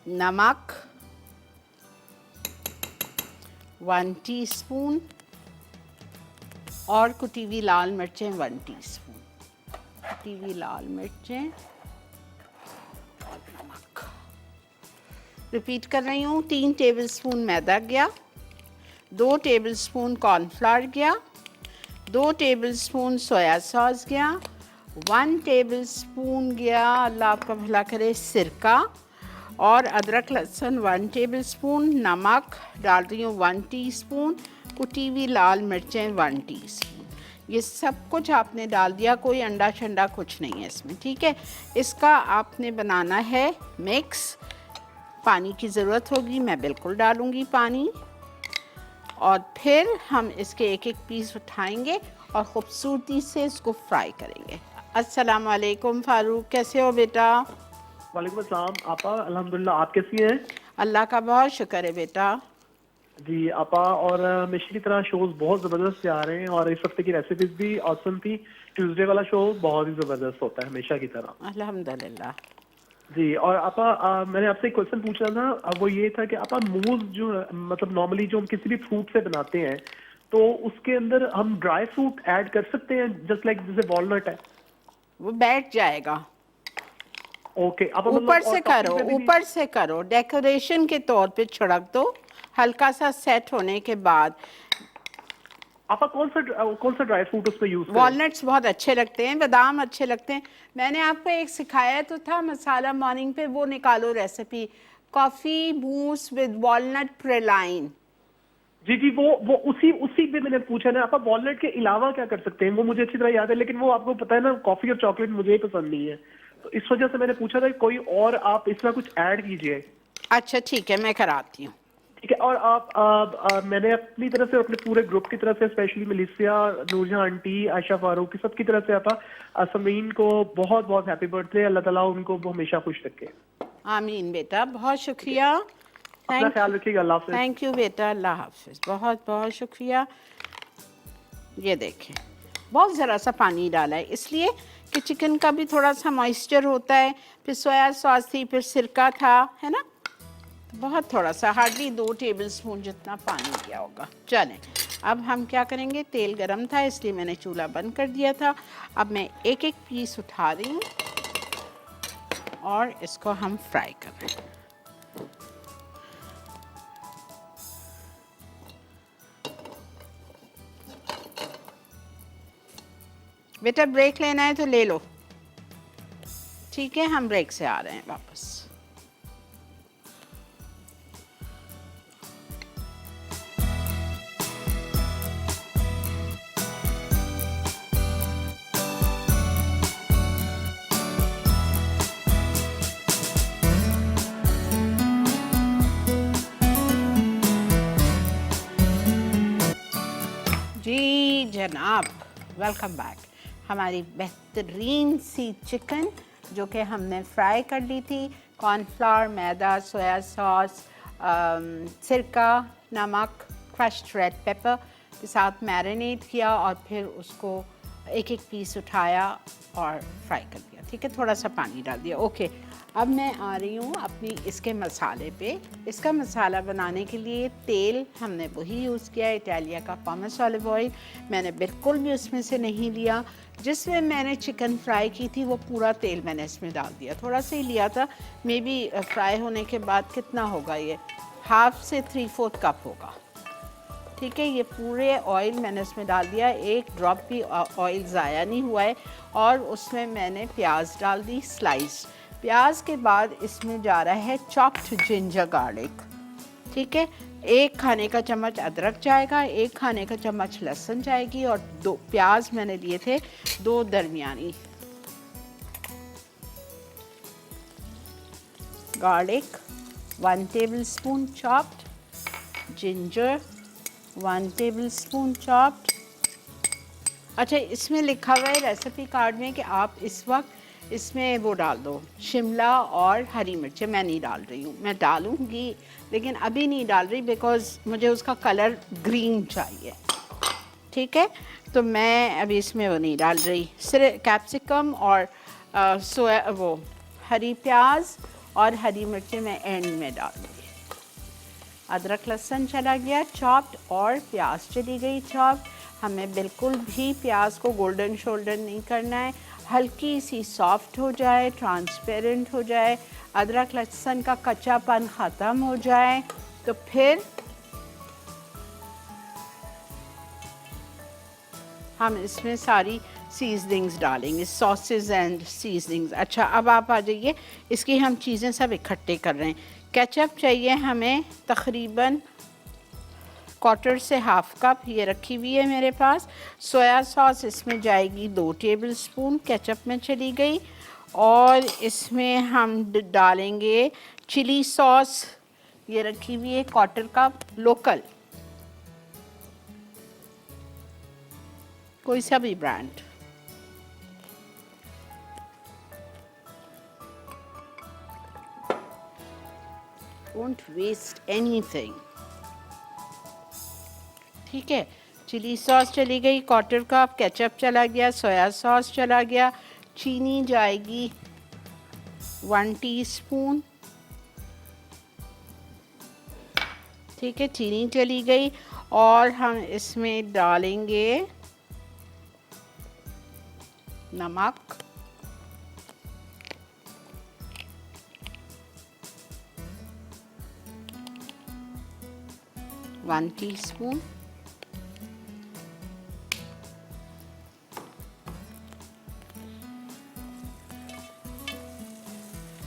A: नमक 1 टीस्पून, और कुटी हुई लाल मिर्चें 1 टीस्पून, कुटी हुई लाल मिर्चें और नमक। रिपीट कर रही हूँ, 3 टेबलस्पून मैदा गया, 2 टेबलस्पून कॉर्नफ्लावर गया, 2 टेबलस्पून सोया सॉस गया, 1 टेबलस्पून गया, अल्लाह आपका भला करे, सिरका, और अदरक लहसुन 1 टेबलस्पून, नमक डाल रही हूँ 1 टीस्पून, कुटी हुई लाल मिर्चें 1 टीस्पून। ये सब कुछ आपने डाल दिया, कोई अंडा शंडा कुछ नहीं है इसमें, ठीक है। इसका आपने बनाना है मिक्स। पानी की ज़रूरत होगी, मैं बिल्कुल डालूँगी पानी, और फिर हम इसके एक एक पीस उठाएंगे और ख़ूबसूरती से इसको फ्राई करेंगे। अस्सलाम वालेकुम फ़ारूक, कैसे हो बेटा?
C: वालेकुम अस्सलाम आपा, अल्हम्दुलिल्लाह। आप कैसी हैं?
A: अल्लाह का बहुत शुक्र है बेटा।
C: जी आपा, और हमेशा की तरह शोज बहुत ज़बरदस्त से आ रहे हैं, और इस हफ्ते की रेसिपीज भी ऑसम थी। ट्यूसडे वाला शो बहुत ही ज़बरदस्त होता है हमेशा की तरह।
A: अल्हम्दुलिल्लाह।
C: जी, और आपा मैंने आपसे एक क्वेश्चन पूछना था। वो ये था कि आपा मूज जो मतलब नॉर्मली जो हम किसी भी फ्रूट से बनाते हैं, तो उसके अंदर हम ड्राई फ्रूट ऐड कर सकते हैं, जस्ट लाइक जैसे वॉलनट है?
A: वो बैठ जाएगा।
C: ओके, आपा
A: ऊपर से
C: और
A: करो,
C: topping पे भी-
A: ऊपर से करो, डेकोरेशन के तौर पे छिड़क दो, हल्का सा सेट होने के बाद।
C: आपा कौन सा ड्राई फ्रूट उसमें यूज करें?
A: वॉलनट्स बहुत अच्छे लगते हैं, बादाम अच्छे लगते हैं। मैंने आपको एक सिखाया तो था मसाला मॉर्निंग पे, वो निकालो recipe, coffee mousse with walnut praline.
C: जी जी, वो उसी पे मैंने पूछा ना। आप वॉलनट के अलावा क्या कर सकते हैं? वो मुझे अच्छी तरह याद है, लेकिन वो आपको पता है ना, कॉफी और चॉकलेट मुझे ही पसंद नहीं है, तो इस वजह से मैंने पूछा था कि कोई और आप इसमें कुछ ऐड कीजिए।
A: अच्छा ठीक है, मैं कराती हूँ।
C: ठीक है। और मैंने अपनी तरफ से, अपने पूरे ग्रुप की तरफ से, स्पेशली मलिसिया, नूरजहां आंटी, आयशा फारूक की सबकी तरफ से आप समीन को बहुत बहुत हैप्पी बर्थडे। अल्लाह ताला उनको हमेशा खुश रखे।
A: आमीन बेटा, बहुत शुक्रिया।
C: अपना ख्याल रखिएगा। अल्लाह हाफ़िज़।
A: थैंक यू बेटा, अल्लाह हाफिज़। बहुत बहुत शुक्रिया। ये देखें, बहुत ज़रा सा पानी डाला है, इसलिए कि चिकन का भी थोड़ा सा मॉइस्चर होता है, फिर सोया सॉस थी, फिर सिरका था, है ना, तो बहुत थोड़ा सा, हार्डली 2 टेबलस्पून जितना पानी दिया होगा। चलें, अब हम क्या करेंगे, तेल गरम था इसलिए मैंने चूल्हा बंद कर दिया था। अब मैं एक एक पीस उठा रही हूँ और इसको हम फ्राई कर रहे हैं। बेटा ब्रेक लेना है तो ले लो, ठीक है, हम ब्रेक से आ रहे हैं वापस। जनाब, वेलकम बैक। हमारी बेहतरीन सी चिकन जो कि हमने फ्राई कर ली थी, कॉर्नफ्लावर, मैदा, सोया सॉस, सिरका, नमक, क्रश्ड रेड पेपर के साथ मैरिनेट किया और फिर उसको एक एक पीस उठाया और फ्राई कर दिया। ठीक है, थोड़ा सा पानी डाल दिया। ओके, अब मैं आ रही हूँ अपनी इसके मसाले पे। इसका मसाला बनाने के लिए तेल हमने वही यूज़ किया है, इटालिया का पॉमेस ऑलिव ऑयल। मैंने बिल्कुल भी उसमें से नहीं लिया। जिसमें मैंने चिकन फ्राई की थी वो पूरा तेल मैंने इसमें डाल दिया। थोड़ा सा ही लिया था, मे बी फ्राई होने के बाद कितना होगा ये, 1/2 से 3/4 कप होगा। ठीक है, ये पूरे ऑयल मैंने इसमें डाल दिया, एक ड्रॉप भी ऑयल ज़ाया नहीं हुआ है। और उसमें मैंने प्याज डाल दी स्लाइस। प्याज के बाद इसमें जा रहा है चॉप्ड जिंजर गार्लिक। ठीक है, 1 खाने का चम्मच अदरक जाएगा, 1 खाने का चम्मच लहसुन जाएगी और 2 प्याज मैंने लिए थे, 2 दरमियानी। Garlic 1 tablespoon chopped, ginger 1 tablespoon chopped. अच्छा, इसमें लिखा हुआ है रेसिपी कार्ड में कि आप इस वक्त इसमें वो डाल दो, शिमला और हरी मिर्चें। मैं नहीं डाल रही हूँ, मैं डालूँगी लेकिन अभी नहीं डाल रही बिकॉज़ मुझे उसका कलर ग्रीन चाहिए। ठीक है, तो मैं अभी इसमें वो नहीं डाल रही। सिर्फ कैप्सिकम और सोया वो हरी प्याज और हरी मिर्चें मैं एंड में डाल दूँगी। अदरक लहसुन चला गया चॉप्ड और प्याज चली गई चॉप्ड। हमें बिल्कुल भी प्याज को गोल्डन शोल्डन नहीं करना है, हल्की सी सॉफ्ट हो जाए, ट्रांसपेरेंट हो जाए, अदरक लहसुन का कच्चापन ख़त्म हो जाए तो फिर हम इसमें सारी सीजनिंग्स डालेंगे, सॉसेस एंड सीजनिंग्स। अच्छा, अब आप आ जाइए, इसकी हम चीज़ें सब इकट्ठे कर रहे हैं। केचप चाहिए हमें तकरीबन 1/4 से 1/2 कप, ये रखी हुई है मेरे पास। सोया सॉस इसमें जाएगी 2 टेबलस्पून, केचप में चली गई। और इसमें हम डालेंगे चिली सॉस, ये रखी हुई है 1/4 कप लोकल, कोई सा भी ब्रांड। Don't waste anything. ठीक है, चिली सॉस चली गई 1/4 कप, केचप चला गया, सोया सॉस चला गया, चीनी जाएगी 1 टीस्पून। ठीक है, चीनी चली गई और हम इसमें डालेंगे नमक, वन टीस्पून।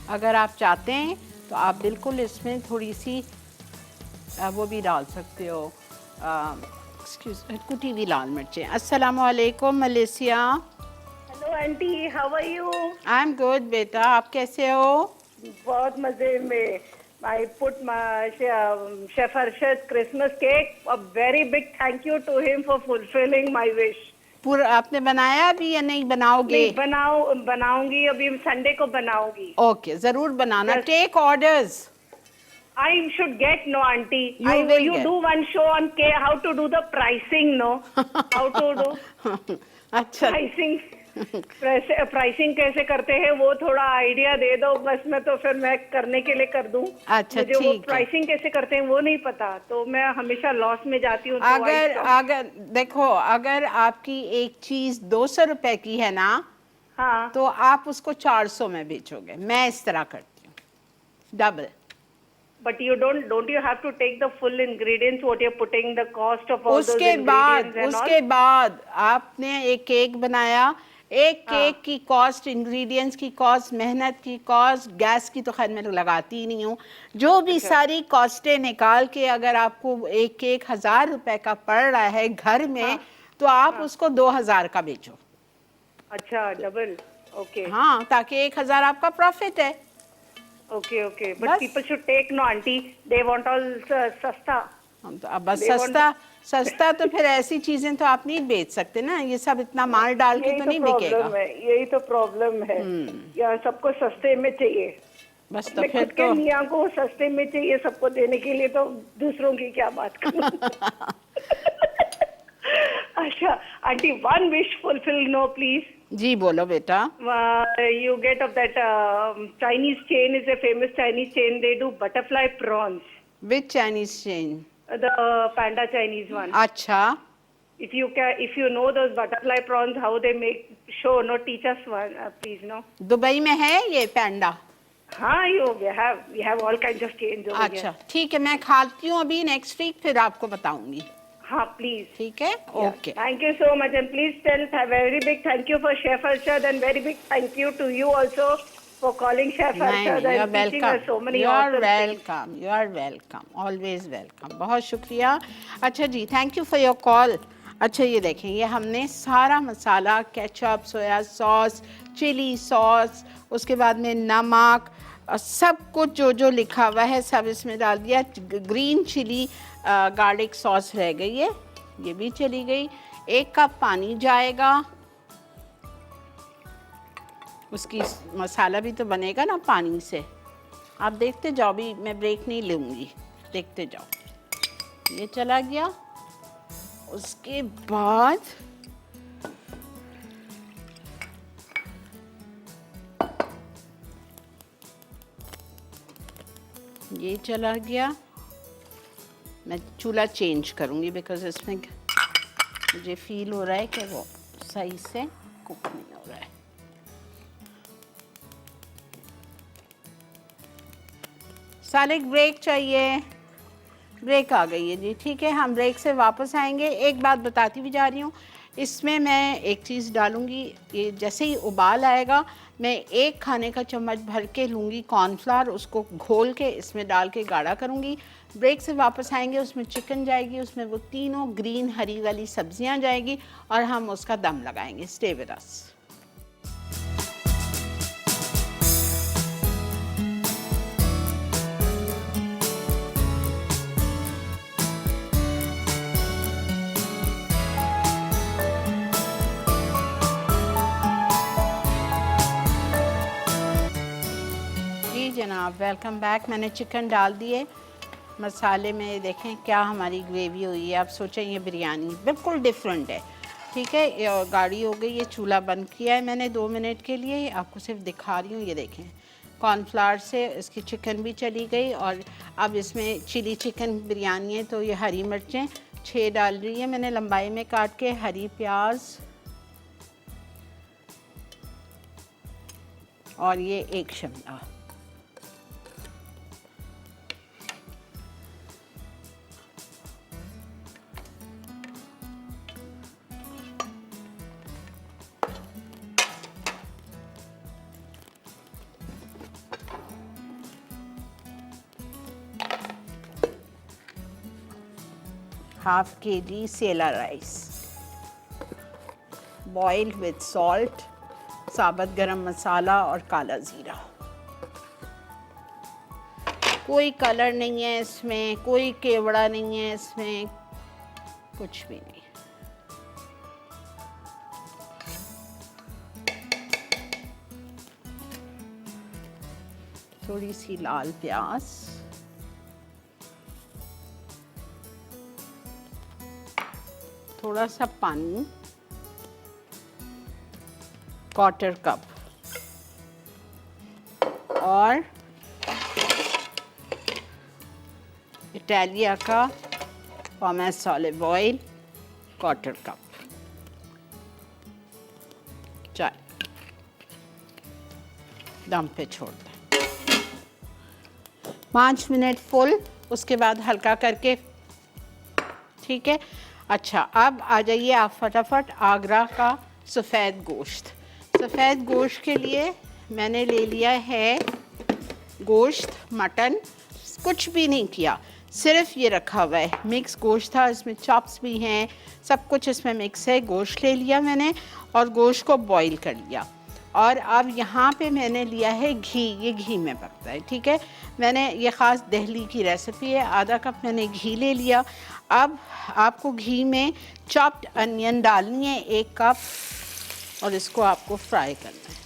A: अगर आप चाहते हैं तो आप बिल्कुल इसमें थोड़ी सी वो भी डाल सकते हो, कुटी हुई लाल मिर्चें। अस्सलाम वालेकुम Malaysia.
B: Hello aunty, how are you?
A: I am good बेटा, आप कैसे हो?
B: बहुत मजे में। I put my Chef Arshad Christmas cake. A very big thank you to him for fulfilling my wish.
A: पूरा आपने बनाया अभी या नहीं बनाओगे?
B: नहीं, बनाऊंगी, अभी संडे को बनाऊंगी।
A: ओके, जरूर बनाना। Take orders.
B: I should get no auntie.
A: You
B: do one show on how to do the pricing, no? How to do
A: अच्छा,
B: प्राइसिंग कैसे करते हैं वो थोड़ा आइडिया दे दो बस, मैं तो फिर मैं करने के लिए कर दूं।
A: अच्छा,
B: मुझे वो प्राइसिंग कैसे करते हैं वो नहीं पता, तो मैं हमेशा लॉस में जाती हूँ।
A: अगर देखो, अगर आपकी एक चीज 200 रुपए की है ना,
B: हाँ,
A: तो आप उसको 400 में बेचोगे। मैं इस तरह करती हूँ, double.
B: But you don't you have to take the full ingredients what you're putting the cost of all those ingredients and
A: उसके बाद आपने एक केक बनाया, एक केक की कॉस्ट, इंग्रेडिएंट्स की कॉस्ट, मेहनत की कॉस्ट, गैस की तो खैर मैं लगाती ही नहीं हूँ, जो भी सारी कॉस्टें निकाल के अगर आपको एक केक 1000 रुपए का पड़ रहा है घर में, तो आप उसको 2000 का बेचो।
B: अच्छा, डबल। ओके,
A: हाँ, ताकि 1000 आपका प्रॉफिट है।
B: Okay but people should take no aunty, they want all सस्ता।
A: हम तो अब बस सस्ता तो फिर ऐसी चीजें तो आप नहीं बेच सकते ना, ये सब इतना माल डाल के तो नहीं बिकेगा।
B: यही तो प्रॉब्लम है, यहाँ सबको सस्ते में चाहिए।
A: बस तो
B: मैं
A: फिर
B: खुद के
A: तो
B: मियाँ को सस्ते में चाहिए सबको देने के लिए, तो दूसरों की क्या बात करूं। अच्छा आंटी, one wish fulfil no please.
A: जी बोलो बेटा।
B: You get of that Chinese chain is a famous Chinese chain. They do butterfly prawns.
A: Which Chinese chain?
B: The panda Chinese one.
A: अच्छा,
B: If you know those butterfly prawns, how they make, show, no, teach us one, please, no.
A: Dubai में है ये पैंडा?
B: हाँ, we have all kinds of chains over here.
A: अच्छा ठीक है, मैं खाती हूँ अभी, नेक्स्ट वीक फिर आपको बताऊंगी।
B: हाँ प्लीज।
A: ठीक है, okay.
B: Thank you so much, and please tell a very big thank you for Chef Arshad, and very big thank you to you also for calling Chef Arshad and teaching us so many awesome things.
A: You are welcome, always welcome। बहुत शुक्रिया। अच्छा जी, thank you for your call. अच्छा ये देखें, ये हमने सारा मसाला, ketchup, soya sauce, chilli sauce, उसके बाद में नमक, सब कुछ जो जो लिखा हुआ है सब इसमें डाल दिया। ग्रीन चिली गार्लिक सॉस रह गई है, ये भी चली गई। 1 कप पानी जाएगा, उसकी मसाला भी तो बनेगा ना पानी से। आप देखते जाओ, भी मैं ब्रेक नहीं लूँगी, देखते जाओ। ये चला गया। उसके बाद ये चला गया। मैं चूल्हा चेंज करूँगी बिकॉज इसमें मुझे फील हो रहा है कि वो सही से कुक नहीं हो रहा है। सालिक ब्रेक चाहिए। ब्रेक आ गई है जी, ठीक है, हम ब्रेक से वापस आएंगे। एक बात बताती भी जा रही हूँ, इसमें मैं एक चीज़ डालूँगी। ये जैसे ही उबाल आएगा, मैं 1 खाने का चम्मच भर के लूँगी कॉर्नफ्लावर, उसको घोल के इसमें डाल के गाढ़ा करूँगी। ब्रेक से वापस आएंगे, उसमें चिकन जाएगी, उसमें वो तीनों ग्रीन हरी वाली सब्जियाँ जाएगी और हम उसका दम लगाएंगे। Stay with us. जनाब वेलकम बैक। मैंने चिकन डाल दिए मसाले में, देखें क्या हमारी ग्रेवी हुई है। आप सोचें ये बिरयानी बिल्कुल डिफरेंट है, ठीक है। ये गाढ़ी हो गई। ये चूल्हा बंद किया है मैंने 2 मिनट के लिए, आपको सिर्फ दिखा रही हूँ। ये देखें कॉर्नफ्लावर से इसकी चिकन भी चली गई। और अब इसमें चिली चिकन बिरयानी है तो ये हरी मिर्चें 6 डाल रही है मैंने लंबाई में काट के, हरी प्याज और ये 1 शिमला। Half kg sella rice, boiled with salt, साबुत गरम मसाला और काला ज़ीरा। कोई कलर नहीं है इसमें, कोई केवड़ा नहीं है इसमें, कुछ भी नहीं। थोड़ी सी लाल प्याज, थोड़ा सा पानी, 1/4 कप, और इटालिया का पॉमेस ऑलिव ऑयल 1/4 कप, चाय। दम पे छोड़ दें 5 मिनट फुल, उसके बाद हल्का करके, ठीक है। अच्छा अब आ जाइए आप फटाफट आगरा का सफ़ेद गोश्त। सफ़ेद गोश्त के लिए मैंने ले लिया है गोश्त, मटन, कुछ भी नहीं किया, सिर्फ ये रखा हुआ है। मिक्स गोश्त था, इसमें चॉप्स भी हैं, सब कुछ इसमें मिक्स है। गोश्त ले लिया मैंने और गोश्त को बॉईल कर लिया। और अब यहाँ पे मैंने लिया है घी, ये घी में पकता है, ठीक है। मैंने ये ख़ास दिल्ली की रेसिपी है, आधा कप मैंने घी ले लिया। अब आपको घी में चॉप्ड अनियन डालनी है 1 कप, और इसको आपको फ्राई करना है।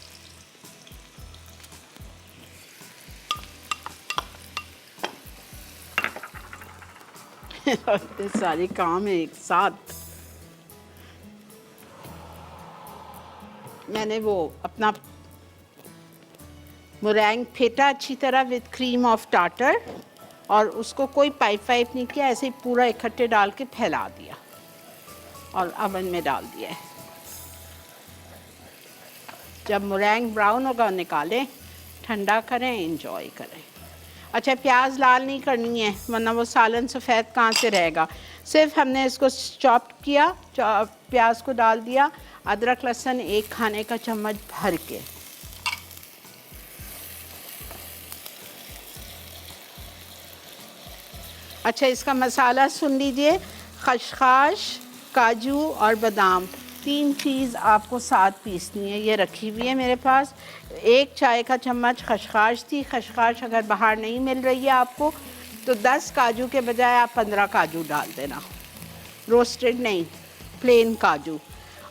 A: इतने सारे काम है एक साथ। मैंने वो अपना मुरैंग फेंटा अच्छी तरह विद क्रीम ऑफ टार्टर, और उसको कोई पाइप नहीं किया, ऐसे ही पूरा इकट्ठे डाल के फैला दिया और अवन में डाल दिया है। जब मुरैंग ब्राउन होगा निकालें, ठंडा करें, एंजॉय करें। अच्छा, प्याज लाल नहीं करनी है वरना वो सालन सफ़ेद कहाँ से रहेगा। सिर्फ हमने इसको चॉप किया, प्याज को डाल दिया, अदरक लहसुन 1 खाने का चम्मच भर के। अच्छा, इसका मसाला सुन लीजिए। खसखस, काजू और बादाम 3 चीज़ आपको साथ पीसनी है। ये रखी हुई है मेरे पास। 1 चाय का चम्मच खसखस थी। खसखस अगर बाहर नहीं मिल रही है आपको तो 10 काजू के बजाय आप 15 काजू डाल देना, रोस्टेड नहीं, प्लेन काजू।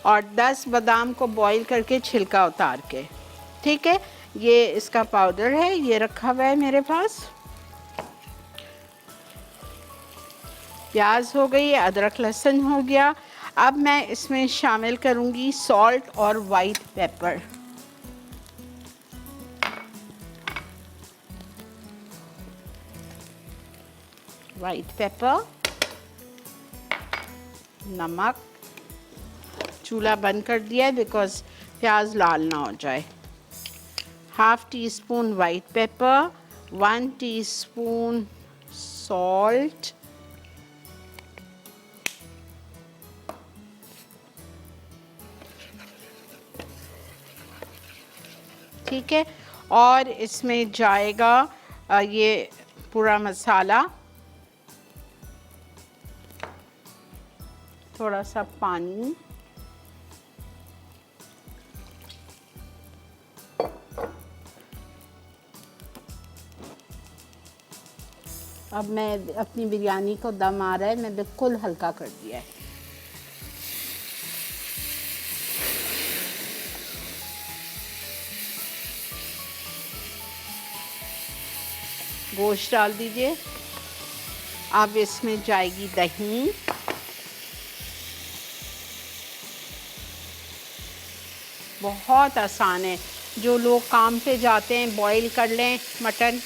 A: और 10 बादाम को बॉईल करके छिलका उतार के। ठीक है, ये इसका पाउडर है, ये रखा हुआ है मेरे पास। प्याज हो गई, अदरक लहसुन हो गया। अब मैं इसमें शामिल करूंगी सॉल्ट और वाइट पेपर। वाइट पेपर, नमक। चूल्हा बंद कर दिया है बिकॉज प्याज लाल ना हो जाए। 1/2 teaspoon white paper, 1 teaspoon salt, ठीक है। और इसमें जाएगा ये पूरा मसाला, थोड़ा सा पानी, अब मैं अपनी बिरयानी को दम आ रहा है, मैं बिल्कुल हल्का कर दिया है। गोश्त डाल दीजिए। अब इसमें जाएगी दही, बहुत आसान है। जो लोग काम पे जाते हैं बॉईल कर लें, मटन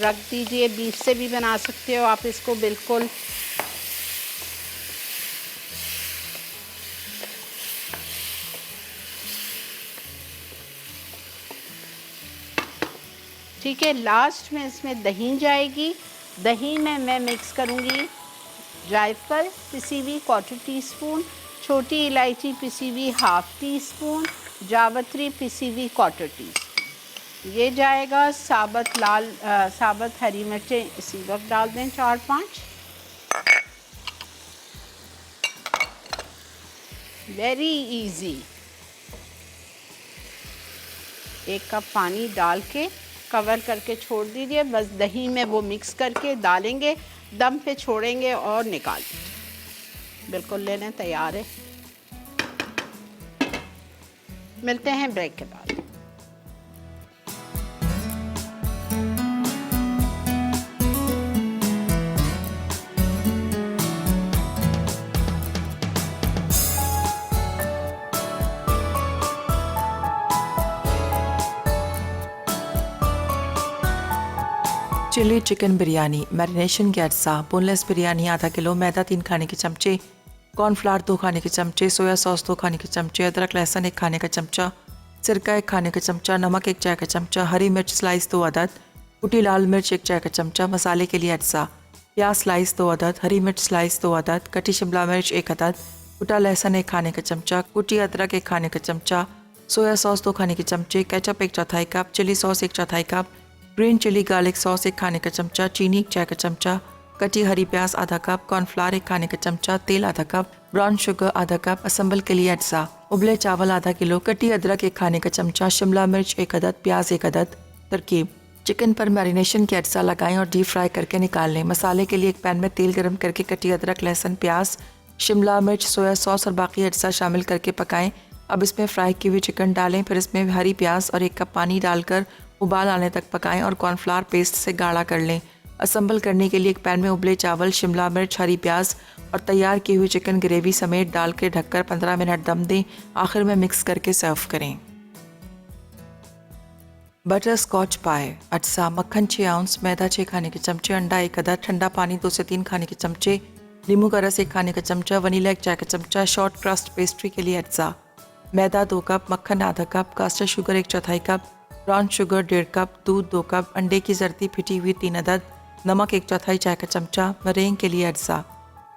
A: रख दीजिए। बीफ से भी बना सकते हो आप इसको बिल्कुल। ठीक है, लास्ट में इसमें दही जाएगी। दही में मैं मिक्स करूँगी जायफल पिसी हुई 1/4 टीस्पून, छोटी इलायची पिसी हुई 1/2 टीस्पून, जावित्री पिसी हुई 1/4 टीस्पून। ये जाएगा। साबुत हरी मिर्चें इसी वक्त डाल दें 4-5। Very easy. 1 कप पानी डाल के कवर करके छोड़ दीजिए। बस दही में वो मिक्स करके डालेंगे, दम पे छोड़ेंगे और निकाल दीजिए। बिल्कुल लेने तैयार है। मिलते हैं ब्रेक के बाद।
D: चिली चिकन बिरयानी, मैरिनेशन के अज्जा, बोनलेस बिरयानी आधा किलो, मैदा 3 खाने के चमचे, कॉर्नफ्लावर 2 खाने के चमचे, सोया सॉस 2 खाने के चमचे, अदरक लहसुन 1 खाने का चमचा, सिरका 1 खाने का चमचा, नमक 1 चाय का चमचा, हरी मिर्च स्लाइस 2 अदद, कुटी लाल मिर्च 1 चाय का चमचा। मसाले के लिए अज्जा: प्याज स्लाइस 2 अदद, हरी मिर्च स्लाइस 2 अदद, कटी शिमला मिर्च 1 अदद, कुटा लहसुन 1 खाने का चमचा, कुटी अदरक 1 खाने का चमचा, सोया सॉस 2 खाने के चमचे, ketchup 1/4 cup, chilli sauce 1/4 cup, green chilli garlic sauce 1 खाने का चमचा, चीनी 1 चाय का चमचा, कटी हरी प्याज आधा कप, कॉर्नफ्लावर 1 खाने का चमचा, तेल आधा कप, ब्राउन शुगर आधा कप। असम्बल के लिए अज्जा: उबले चावल आधा किलो, कटी अदरक 1 खाने का चमचा, शिमला मिर्च 1 अदद, प्याज 1 अदद। तरकीब: चिकन पर मैरिनेशन के अज्जा लगाएं और डीप फ्राई करके निकाल लें। मसाले के लिए एक पैन में तेल गरम करके कटी अदरक, लहसुन, प्याज, शिमला मिर्च, सोया सॉस और बाकी अज्जा शामिल करके पकाएं। अब इसमें फ्राई की हुई चिकन डालें, फिर इसमें हरी प्याज और 1 कप पानी डालकर उबाल आने तक पकाएं और कॉर्नफ्लावर पेस्ट से गाढ़ा कर लें। असम्बल करने के लिए एक पैन में उबले चावल, शिमला मिर्च, हरी प्याज और तैयार की हुई चिकन ग्रेवी समेत डाल के ढककर 15 मिनट दम दें। आखिर में मिक्स करके सर्व करें। बटर स्कॉच पाए। अज्जा मक्खन 6 आउंस, मैदा 6 खाने के चमचे, अंडा 1 अदद, ठंडा पानी 2 से 3 खाने के चमचे, नींबू का रस 1 खाने का चमचा, वनीला 1 चाय का चमचा। शॉर्ट क्रस्ट पेस्ट्री के लिए अज्जा मैदा 2 कप, मक्खन आधा cup, caster sugar 1/4 cup, brown sugar 1.5 cup, दूध 2 कप, अंडे की जर्दी फिटी हुई 3 अदद, नमक 1/4 चाय का चमचा। मरेंग के लिए अज्जा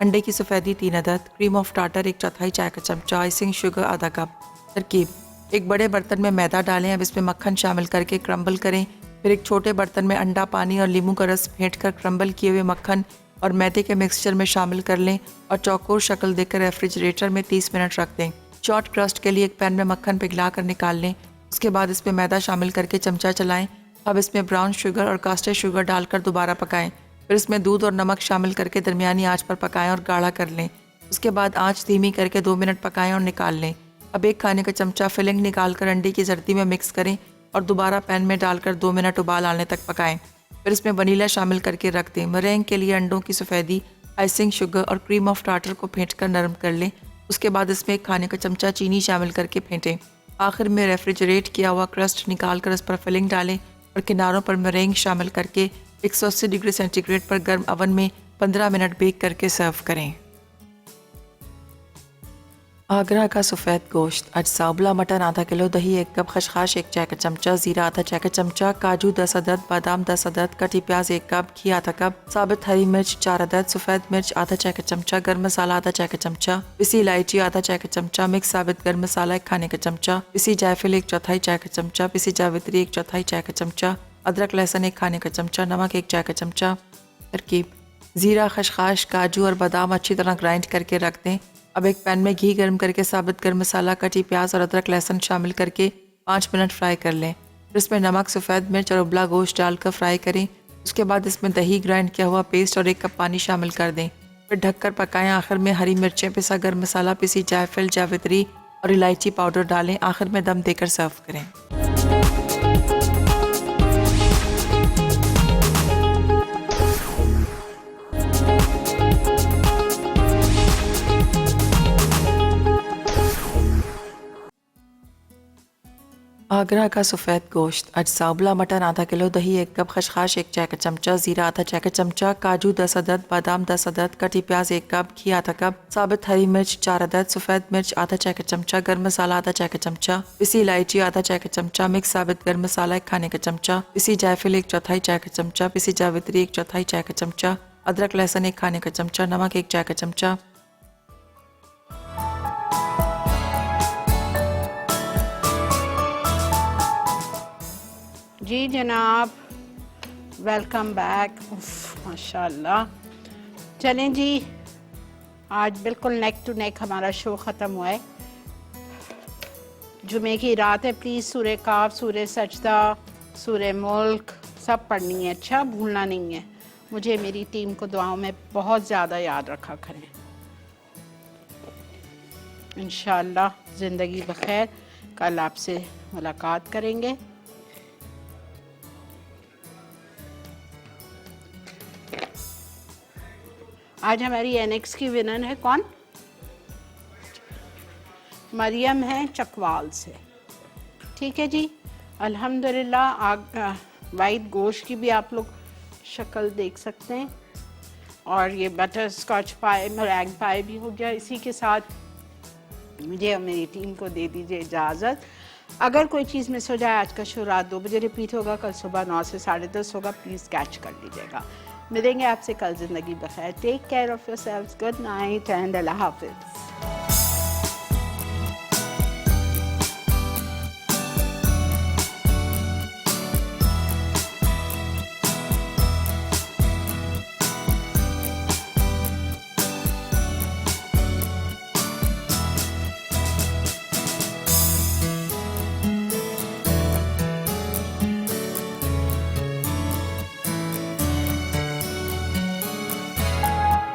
D: अंडे की सफ़ेदी 3 अदद, क्रीम ऑफ टार्टर 1/4 चाय का चमचा, आइसिंग शुगर आधा कप। तरकीब: एक बड़े बर्तन में मैदा डालें, अब इसमें मक्खन शामिल करके क्रम्बल करें। फिर एक छोटे बर्तन में अंडा, पानी और नींबू का रस फेंट कर क्रम्बल किए हुए मक्खन और मैदे के मिक्सचर में शामिल कर लें और चौकोर शक्ल देकर रेफ्रिजरेटर में 30 मिनट रख दें। शॉर्ट क्रस्ट के लिए एक पैन में मक्खन पिघला कर निकाल लें। उसके बाद इसमें मैदा शामिल करके चमचा चलाएं। अब इसमें ब्राउन शुगर और कास्टर शुगर डालकर दोबारा पकाएं। फिर इसमें दूध और नमक शामिल करके दरमियानी आंच पर पकाएं और गाढ़ा कर लें। उसके बाद आंच धीमी करके 2 मिनट पकाएं और निकाल लें। अब 1 खाने का चमचा फिलिंग निकालकर अंडे की जर्दी में मिक्स करें और दोबारा पैन में डालकर 2 मिनट उबाल आने तक पकाएं। फिर इसमें वनीला शामिल करके रख दें। मरेंग के लिए अंडों की सफ़ेदी, आइसिंग शुगर और क्रीम ऑफ टार्टर को फेंट कर नरम कर लें। उसके बाद इसमें 1 खाने का चमचा चीनी शामिल करके फेंटें। आखिर में रेफ्रिजरेट किया हुआ क्रस्ट निकाल कर उस पर फिलिंग डालें और किनारों पर मरेंग शामिल करके 180 डिग्री सेंटीग्रेड पर गर्म ओवन में 15 मिनट बेक करके सर्व करें। आगरा का सफ़ेद गोश्त। अज्जा उबला मटन आधा किलो, दही 1 कप, खशखाश 1 चाय का चमचा, ज़ीरा आधा चाय का चमचा, काजू 10 अदद, बादाम 10 अदद, कटी प्याज 1 कप, घी आधा कप, साबित हरी मिर्च 4 अदद, सफ़ेद मिर्च आधा चाय का चमचा, गर्म मसाला आधा चाय का चमचा, पिसी इलायची आधा चाय का चमचा, मिक्स साबित गर्म मसाला 1 खाने का चमचा, पिसी जायफल 1/4 चाय का चमचा, पिसी जावित्री 1/4 चाय का चमचा, अदरक लहसुन 1 खाने का चमचा, नमक 1 चाय का चमचा। तरकीब: ज़ीरा, खशखाश, काजू और बादाम अच्छी तरह ग्राइंड करके रख दें। अब एक पैन में घी गर्म करके साबित गर्म मसाला, कटी प्याज और अदरक लहसुन शामिल करके 5 मिनट फ्राई कर लें। फिर इसमें नमक, सफ़ेद मिर्च और उबला गोश्त डालकर फ्राई करें। उसके बाद इसमें दही, ग्राइंड किया हुआ पेस्ट और 1 कप पानी शामिल कर दें। फिर ढककर पकाएं। आखिर में हरी मिर्चें, पिसा गर्म मसाला, पिसी जायफल, जावित्री और इलायची पाउडर डालें। आखिर में दम देकर सर्व करें। आगरा का सफ़ेद गोश्त। अज्जा उबला मटन आधा किलो, दही 1 कप, खशखाश 1 चाय का चमचा, ज़ीरा आधा चाय का चमचा, काजू 10 अदद, बादाम 10 अदद, कटी प्याज 1 कप, घी आधा कप, साबित हरी मिर्च 4 अदद, सफ़ेद मिर्च आधा चाय का चमचा, गर्म मसाला आधा चाय का चमचा, पिसी इलायची आधा चाय का चमचा, मिक्स साबित गर्म मसाला 1 खाने का चमचा, पिसी जायफल 1/4 चाय का चमचा, पिसी जावित्री 1/4 चाय का चमचा, अदरक लहसुन 1 खाने का चमचा, नमक 1 चाय का चमचा।
A: जी जनाब, वेलकम बैक। माशाल्लाह। चलें जी, आज बिल्कुल नेक टू नेक हमारा शो ख़त्म हुआ है। जुमे की रात है, प्लीज़ सूरे काफ, सूरे सजदा, सूरे मुल्क सब पढ़नी है। अच्छा, भूलना नहीं है। मुझे मेरी टीम को दुआओं में बहुत ज़्यादा याद रखा करें। इंशाअल्लाह ज़िंदगी बखैर, कल आपसे मुलाकात करेंगे। आज हमारी एनेक्स की विनर है कौन? मरियम है चकवाल से। ठीक है जी, अल्हम्दुलिल्लाह। वाइट गोश्त की भी आप लोग शक्ल देख सकते हैं और ये बटर स्कॉच पाए और एग पाए भी हो गया। इसी के साथ मुझे और मेरी टीम को दे दीजिए इजाज़त। अगर कोई चीज़ मिस हो जाए, आज का शो रात 2 बजे रिपीट होगा, कल सुबह 9 से 10:30 होगा। प्लीज़ कैच कर लीजिएगा। मिलेंगे आपसे कल। ज़िंदगी बखैर। Take care of yourselves. Good night and Allah हाफ़िज़।